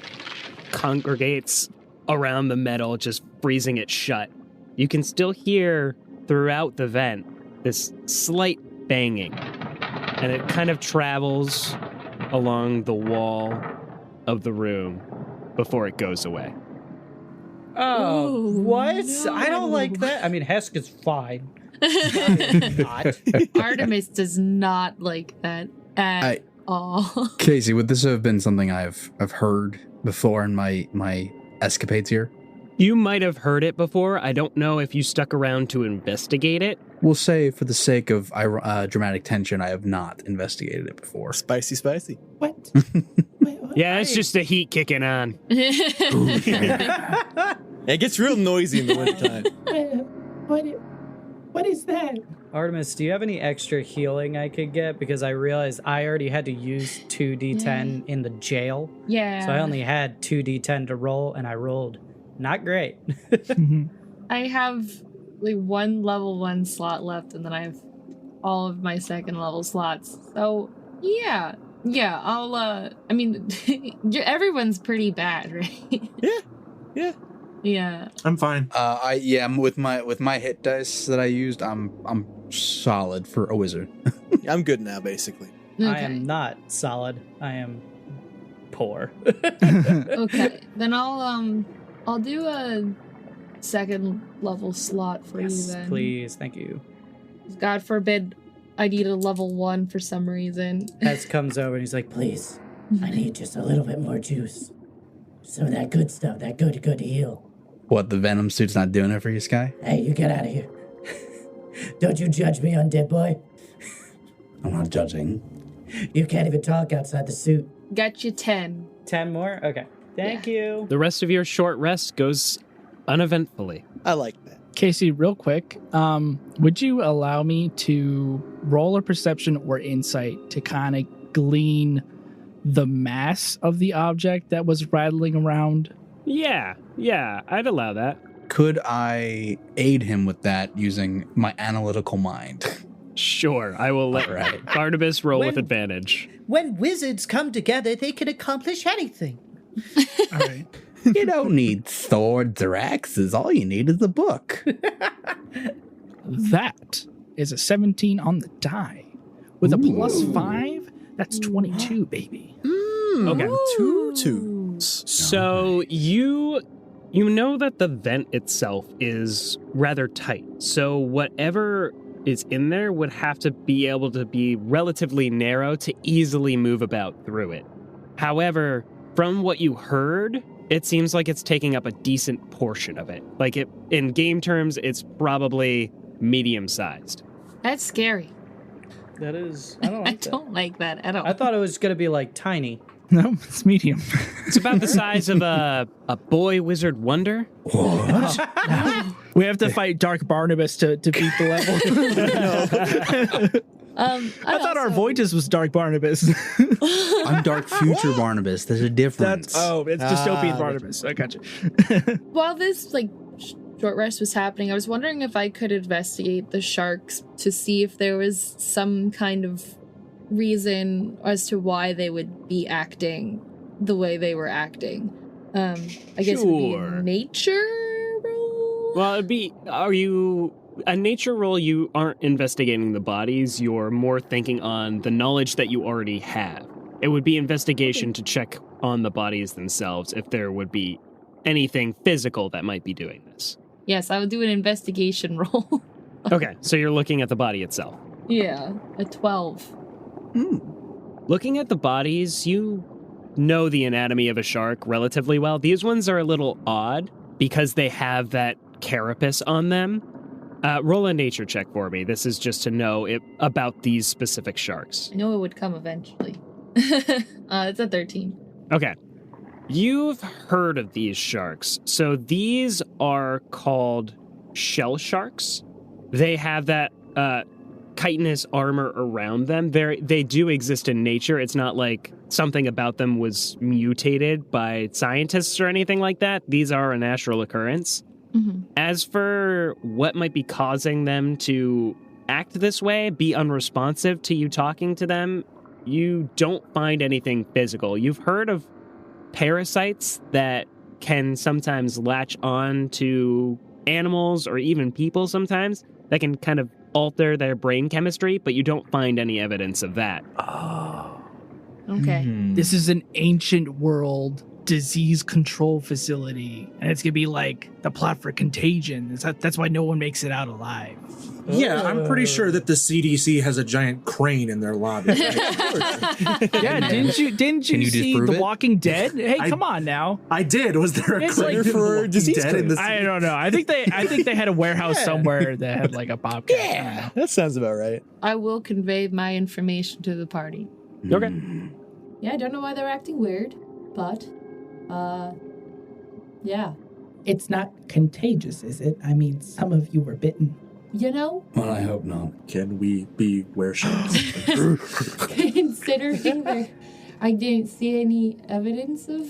congregates around the metal, just freezing it shut. You can still hear throughout the vent this slight banging, and it kind of travels along the wall of the room before it goes away. Oh, Ooh, what? no. I don't like that. I mean, Hesk is fine. Not. Artemis does not like that at all. Casey, would this have been something I've heard before in my escapades here? You might have heard it before. I don't know if you stuck around to investigate it. We'll say, for the sake of dramatic tension, I have not investigated it before. Spicy. What? Yeah, it's just the heat kicking on. It gets real noisy in the wintertime. What is that? Artemis, do you have any extra healing I could get? Because I realized I already had to use 2d10 in the jail. Yeah. So I only had 2d10 to roll, and I rolled not great. I have like 1 level 1 slot left, and then I have all of my 2nd level slots. So yeah, I'll I mean, everyone's pretty bad, right? Yeah. I'm fine. I'm with my hit dice that I used. I'm solid for a wizard. I'm good now, basically. Okay. I am not solid. I am poor. Okay, then I'll do a 2nd level slot for you then. Please, thank you. God forbid I need a level 1 for some reason. Hez comes over and he's like, Please, I need just a little bit more juice. Some of that good stuff, that good heal. What, the venom suit's not doing it for you, Sky? Hey, you get out of here. Don't you judge me, undead boy. I'm not judging. You can't even talk outside the suit. Got you 10. 10 more? Okay. Thank you. The rest of your short rest goes uneventfully. I like that. Casey, real quick, would you allow me to roll a perception or insight to kind of glean the mass of the object that was rattling around? Yeah, I'd allow that. Could I aid him with that using my analytical mind? Sure, I will let Barnabas roll with When- advantage. When wizards come together, they can accomplish anything. All right. You don't need swords or axes. All you need is a book. That is a 17 on the die. With a +5, that's 22, baby. Okay. 2 twos. So you know that the vent itself is rather tight. So whatever is in there would have to be able to be relatively narrow to easily move about through it. However, from what you heard, it seems like it's taking up a decent portion of it. Like in game terms, it's probably medium-sized. That's scary. That is, I don't I like that. don't like that at all. I thought it was going to be like tiny. No, it's medium. It's about the size of a boy wizard wonder. What? We have to fight Dark Barnabas to beat the level. I thought Arvoitus was Dark Barnabas. I'm Dark Future Barnabas. There's a difference. It's dystopian Barnabas. I got you. While this short rest was happening, I was wondering if I could investigate the sharks to see if there was some kind of reason as to why they would be acting the way they were acting. I guess it would be a nature roll? Well, are you a nature roll? You aren't investigating the bodies. You're more thinking on the knowledge that you already have. It would be investigation to check on the bodies themselves if there would be anything physical that might be doing this. Yes, I would do an investigation roll. Okay, so you're looking at the body itself. Yeah, a 12. Looking at the bodies, you know the anatomy of a shark relatively well. These ones are a little odd because they have that carapace on them. Roll a nature check for me. This is just to know about these specific sharks. I know it would come eventually. It's a 13. Okay. You've heard of these sharks. So these are called shell sharks. They have that chitinous armor around them. They do exist in nature. It's not like something about them was mutated by scientists or anything like that. These are a natural occurrence. Mm-hmm. As for what might be causing them to act this way, be unresponsive to you talking to them, you don't find anything physical. You've heard of parasites that can sometimes latch on to animals or even people sometimes that can kind of alter their brain chemistry, but you don't find any evidence of that. Oh. Okay. This is an ancient world disease control facility, and it's gonna be like the plot for Contagion. That's why no one makes it out alive. Yeah, I'm pretty sure that the CDC has a giant crane in their lobby. Right? Yeah, didn't you Can you see disprove The it? Walking Dead? Hey, come on now. I did. Was there a It's crane like for disease dead in the I don't know. I think they had a warehouse somewhere that had like a bobcat. Yeah, that sounds about right. I will convey my information to the party. Okay. Yeah, I don't know why they're acting weird, but, yeah. It's not contagious, is it? I mean, some of you were bitten. You know, Well, I hope not. Can we be sharks? considering I didn't see any evidence of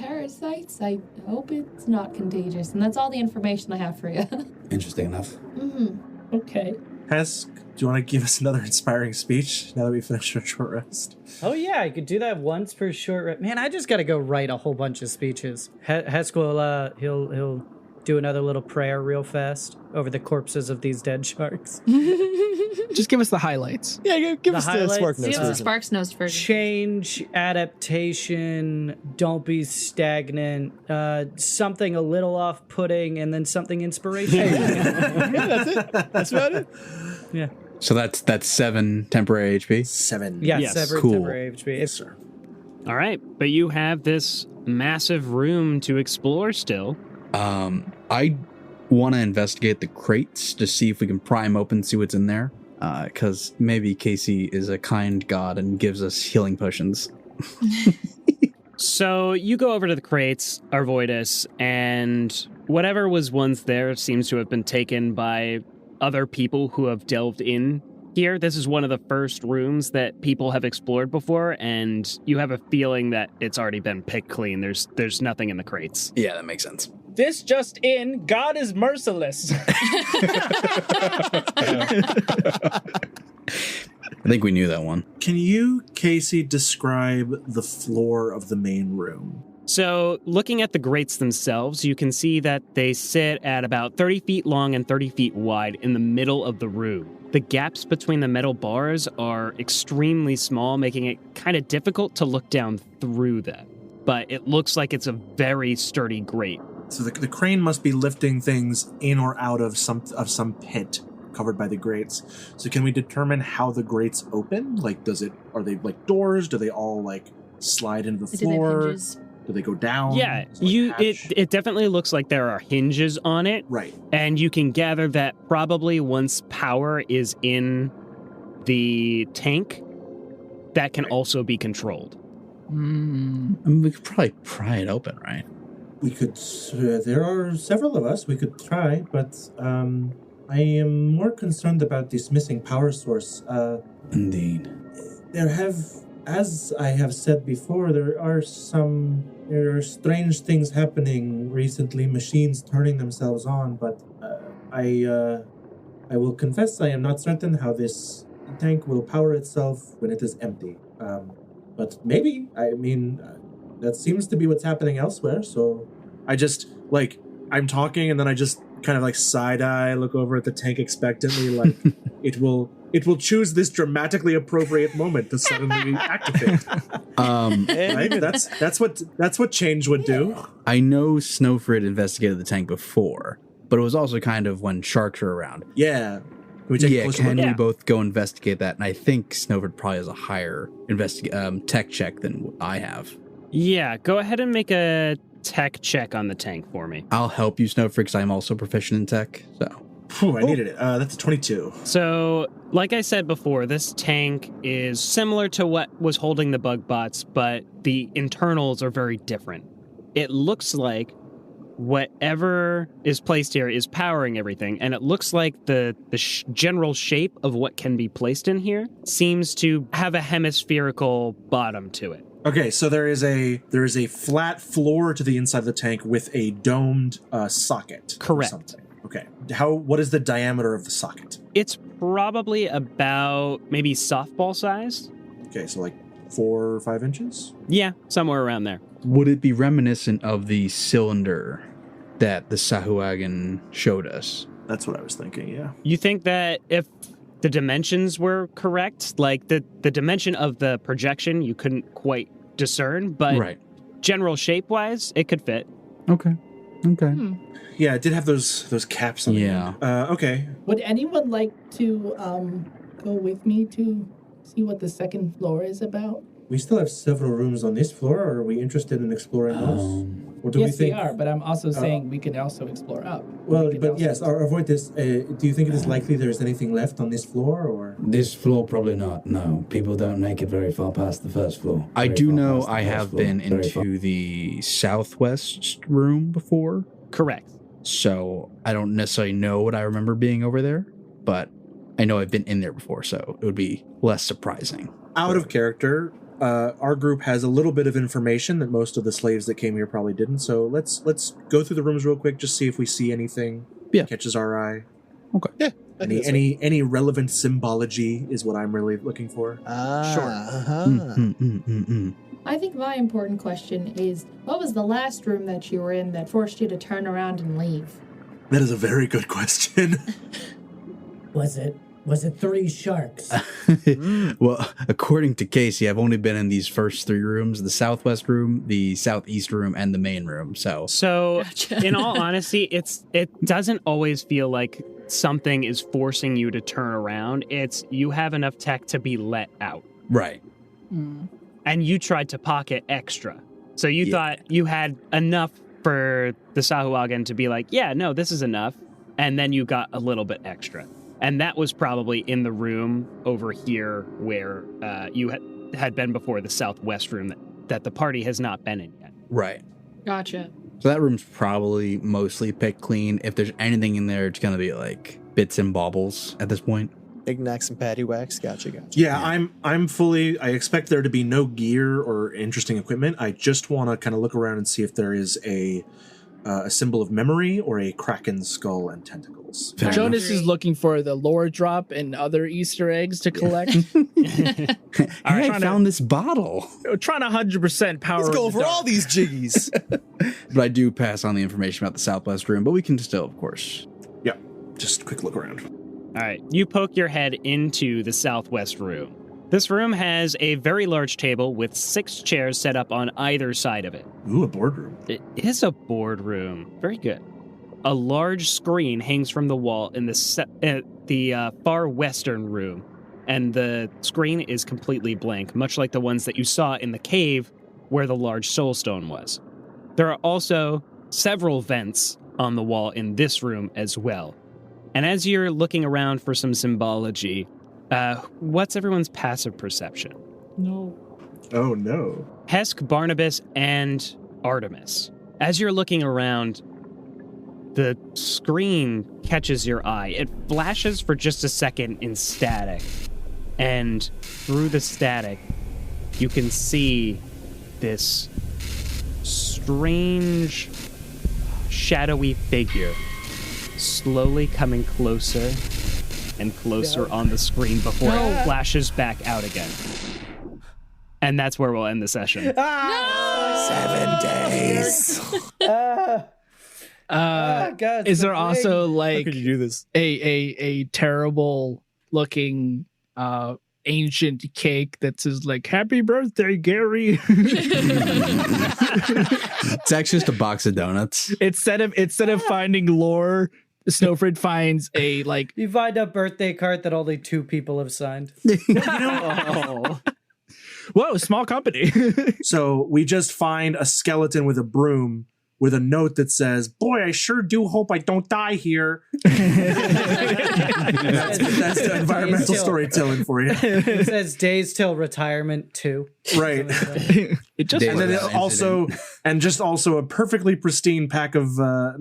parasites. I hope it's not contagious. And that's all the information I have for you. Interesting enough. Mm-hmm. Okay. Hesk, do you want to give us another inspiring speech now that we finished our short rest? Oh yeah, I could do that once per short rest. Man, I just got to go write a whole bunch of speeches. Hesk will he'll do another little prayer real fast over the corpses of these dead sharks. Just give us the highlights. Yeah, give us the highlights? Spark Notes Give us a version. Sparks Notes version. Change, adaptation, don't be stagnant, something a little off-putting, and then something inspirational. Yeah, that's it. That's about it. Yeah. So that's 7 temporary HP. 7. Yeah, Yes. severed Cool. temporary HP. Yes, sir. All right, but you have this massive room to explore still. I want to investigate the crates to see if we can pry them open, see what's in there. Because maybe Casey is a kind god and gives us healing potions. So you go over to the crates, Arvoitus, and whatever was once there seems to have been taken by other people who have delved in here. This is one of the first rooms that people have explored before, and you have a feeling that it's already been picked clean. There's nothing in the crates. Yeah, that makes sense. This just in, God is merciless. I think we knew that one. Can you, Casey, describe the floor of the main room? So looking at the grates themselves, you can see that they sit at about 30 feet long and 30 feet wide in the middle of the room. The gaps between the metal bars are extremely small, making it kind of difficult to look down through them. But it looks like it's a very sturdy grate. So the crane must be lifting things in or out of some pit covered by the grates. So can we determine how the grates open? Like, are they like doors? Do they all like slide into the Do they have floor? hinges? Do they go down? Yeah, Is it like a hatch? it definitely looks like there are hinges on it. Right. And you can gather that probably once power is in the tank, that can also be controlled. I mean, we could probably pry it open, right? We could. There are several of us. We could try, but I am more concerned about this missing power source. Indeed. There have, as I have said before, there are strange things happening recently. Machines turning themselves on, but I will confess I am not certain how this tank will power itself when it is empty. But maybe. I mean, that seems to be what's happening elsewhere, so... I'm talking and then I just kind of like side-eye look over at the tank expectantly, like it will choose this dramatically appropriate moment to suddenly activate. Right? That's what change would do. I know Snøfrid investigated the tank before, but it was also kind of when sharks were around. Yeah. Can we take a closer can look? we both go investigate that? And I think Snøfrid probably has a higher tech check than I have. Yeah, go ahead and make a tech check on the tank for me. I'll help you, Snøfrid, because I'm also proficient in tech. So I needed it. That's a 22. So, like I said before, this tank is similar to what was holding the bug bots, but the internals are very different. It looks like whatever is placed here is powering everything, and it looks like the general shape of what can be placed in here seems to have a hemispherical bottom to it. Okay, so there is a flat floor to the inside of the tank with a domed socket. Correct. Or something. Okay. What is the diameter of the socket? It's probably about maybe softball sized. Okay, so like 4 or 5 inches? Yeah, somewhere around there. would it be reminiscent of the cylinder that the Sahuagin showed us? That's what I was thinking, yeah. You think that if the dimensions were correct, like the dimension of the projection you couldn't quite discern, but Right. general shape-wise, it could fit. Okay. Yeah, it did have those caps on it. Yeah. Okay. Would anyone like to go with me to see what the second floor is about? We still have several rooms on this floor. Are we interested in exploring those? Or do Yes, we think? we are, but I'm also saying we can also explore up. Well, We can but also- yes, avoid this. Do you think it is likely there is anything left on this floor, or? This floor, probably not. No, people don't make it very far past the first floor. I Very do far know past the I first have floor. been Very far. into the southwest room before, Correct. so I don't necessarily know what I remember being over there, but I know I've been in there before, so it would be less surprising. Out of character, our group has a little bit of information that most of the slaves that came here probably didn't. So let's go through the rooms real quick, just see if we see anything that catches our eye. Okay. Yeah. Any relevant symbology is what I'm really looking for. Sure. I think my important question is, what was the last room that you were in that forced you to turn around and leave? That is a very good question. Was it 3 sharks? Well, according to Casey, I've only been in these first 3 rooms: the southwest room, the southeast room, and the main room. So gotcha. In all honesty, it doesn't always feel like something is forcing you to turn around. It's you have enough tech to be let out. Right. And you tried to pocket extra. So you thought you had enough for the Sahuagin to be like, yeah, no, this is enough. And then you got a little bit extra. And that was probably in the room over here where you had been before, the southwest room that the party has not been in yet. Right. Gotcha. So that room's probably mostly picked clean. If there's anything in there, it's going to be like bits and baubles at this point. Knickknacks and paddywhacks. Gotcha. Yeah, I'm fully. I expect there to be no gear or interesting equipment. I just want to kind of look around and see if there is a symbol of memory or a kraken skull and tentacles. Jonas is looking for the lore drop and other Easter eggs to collect. I found this bottle. Trying to 100% power. Let's go over all these jiggies. But I do pass on the information about the southwest room, but we can still, of course. Yeah, just a quick look around. All right, you poke your head into the southwest room. This room has a very large table with 6 chairs set up on either side of it. Ooh, a boardroom. It is a boardroom. Very good. A large screen hangs from the wall in the far western room, and the screen is completely blank, much like the ones that you saw in the cave where the large soulstone was. There are also several vents on the wall in this room as well. And as you're looking around for some symbology, what's everyone's passive perception? No. Oh, no. Hesk, Barnabus, and Artemis. As you're looking around, the screen catches your eye. It flashes for just a second in static. And through the static, you can see this strange, shadowy figure slowly coming closer and closer on the screen before it flashes back out again. And that's where we'll end the session. 7 days. God, Is there also like How could you do this? a terrible looking ancient cake that says like "Happy Birthday, Gary"? It's actually just a box of donuts. Instead of finding lore, Snøfrid finds a like You find a birthday card that only 2 people have signed. Whoa, small company. So we just find a skeleton with a broom with a note that says, "Boy, I sure do hope I don't die here." That's the environmental storytelling for you. It says days till retirement 2. Right. It just And then it also a perfectly pristine pack of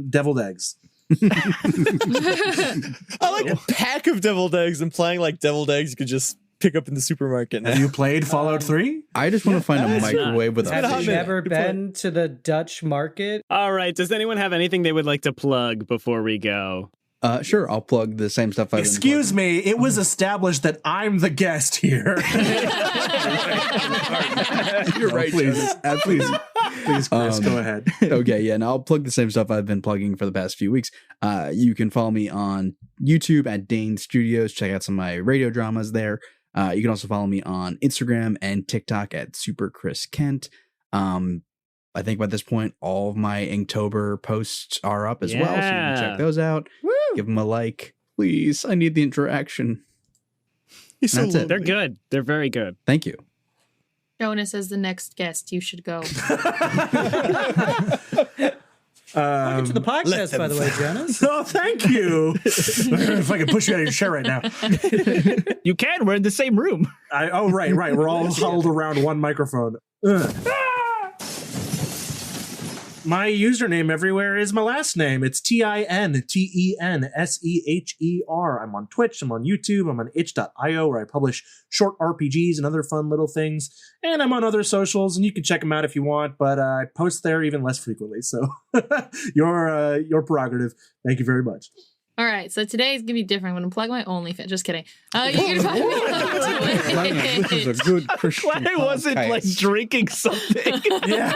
deviled eggs. I like a pack of deviled eggs, implying like deviled eggs you could just pick up in the supermarket. Have you played Fallout 3? I just want to find a microwave with a Have fish. you ever been to the Dutch market? All right, does anyone have anything they would like to plug before we go? Sure, I'll plug the same stuff I've been Excuse me, it was established that I'm the guest here. You're right, please. Please, Chris, go ahead. Okay, yeah, and I'll plug the same stuff I've been plugging for the past few weeks. You can follow me on YouTube at Dane Studios. Check out some of my radio dramas there. You can also follow me on Instagram and TikTok at Super Chris Kent. I think by this point, all of my Inktober posts are up as well, so you can check those out. Woo! Give them a like, please. I need the interaction. That's it. They're good. They're very good. Thank you. Jonas as the next guest. You should go. Welcome to the podcast, by the way, Jonas. Oh, thank you. If I can push you out of your chair right now. You can. We're in the same room. Right. We're all huddled around one microphone. My username everywhere is my last name. It's TINTENSEHER. I'm on Twitch, I'm on YouTube, I'm on itch.io where I publish short RPGs and other fun little things. And I'm on other socials, and you can check them out if you want, but I post there even less frequently. So your prerogative. Thank you very much. All right, so today is gonna be different. I'm gonna plug my OnlyFans. Just kidding. You can find me on Twitch. This is a good Christian. Glad I wasn't like drinking something. Yeah.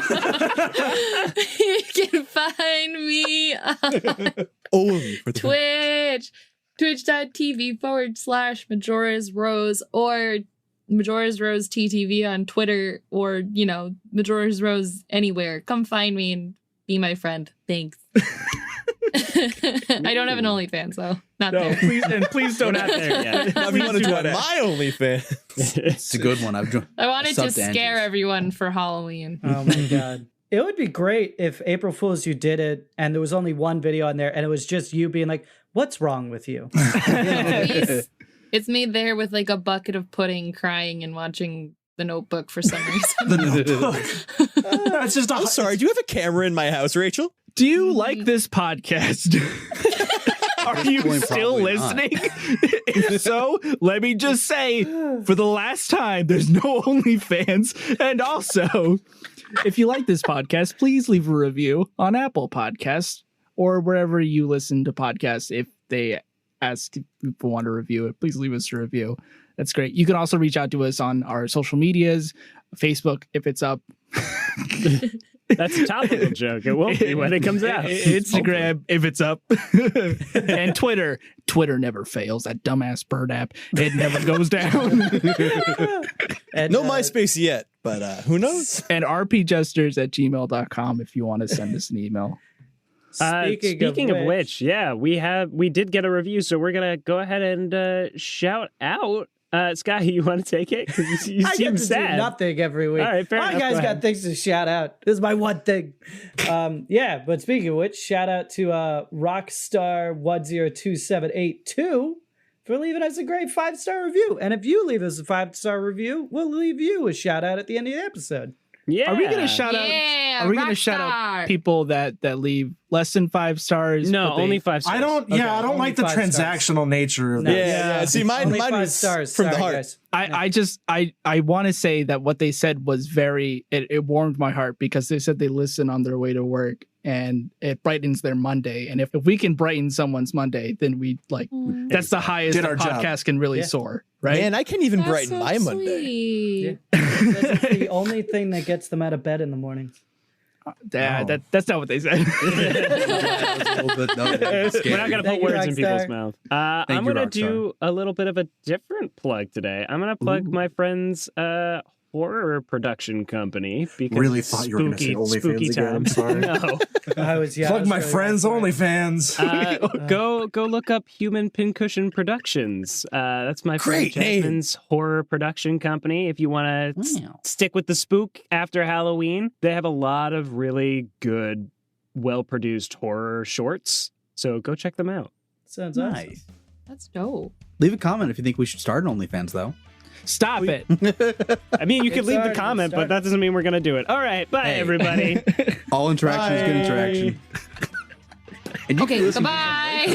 You can find me on Only for the Twitch. Twitch.tv/Majora's Rose or Majora's Rose TTV on Twitter or, Majora's Rose anywhere. Come find me and be my friend. Thanks. I don't have an OnlyFans, though. Not there. Please don't have there yet. Now, if you want to join my OnlyFans, It's a good one. I wanted to subbed scare Andrews. everyone for Halloween. Oh my god. It would be great if April Fool's you did it and there was only one video on there and it was just you being like, what's wrong with you? It's me there with like a bucket of pudding crying and watching The Notebook for some reason. It's just I'm sorry, do you have a camera in my house, Rachel? Do you like this podcast? Are you point, still probably not. listening? If so, let me just say, for the last time, there's no OnlyFans. And also, if you like this podcast, please leave a review on Apple Podcasts or wherever you listen to podcasts. If they ask if people want to review it, please leave us a review. That's great. You can also reach out to us on our social medias, Facebook, if it's up. That's a topical joke. It won't be when it comes out. Instagram, if it's up. And Twitter. Twitter never fails. That dumbass bird app. It never goes down. And, No MySpace yet, but who knows? And rpjesters@gmail.com if you want to send us an email. Speaking of which, yeah, we did get a review, so we're gonna go ahead and shout out. Scott, you want to take it? Because you I seem get to sad. do nothing every week. All right, fair My enough. guys Go got ahead. things to shout out. This is my one thing. But speaking of which, shout out to Rockstar102782 for leaving us a great 5-star review. And if you leave us a 5-star review, we'll leave you a shout out at the end of the episode. Yeah. Are we gonna shout out? Yeah, Are we gonna Rockstar. shout out people that leave less than 5 stars? No, but they- only 5 stars. I don't only like the 5 stars. transactional nature of No. it. Yeah. See, mine Only 5 was stars. from the Sorry, heart. guys. I want to say that what they said was it warmed my heart because they said they listen on their way to work and it brightens their Monday. And if we can brighten someone's Monday, then that's the highest Did the our job. podcast can really Yeah. soar, right? Man, I can't even That's brighten so my Monday. sweet. It's the only thing that gets them out of bed in the mornings. That's not what they said. We're not gonna Thank put you, words in people's Rockstar. mouth. Thank I'm you, gonna Rockstar. do a little bit of a different plug today. I'm gonna plug my friend's horror production company because Really thought you were going to say spooky OnlyFans again. I'm time. sorry. No. Plug my friends' OnlyFans. Go look up Human Pincushion Productions. That's my friend Great name. Jasmine's horror production company. If you want to stick with the spook after Halloween, they have a lot of really good, well-produced horror shorts. So go check them out. Sounds awesome. Nice. That's dope. Leave a comment if you think we should start an OnlyFans, though. Stop it. I mean, you could It's leave the already comment, but started. that doesn't mean we're going to do it. All right. Bye, Hey. everybody. All interaction is good interaction. And you can Okay, listen to goodbye.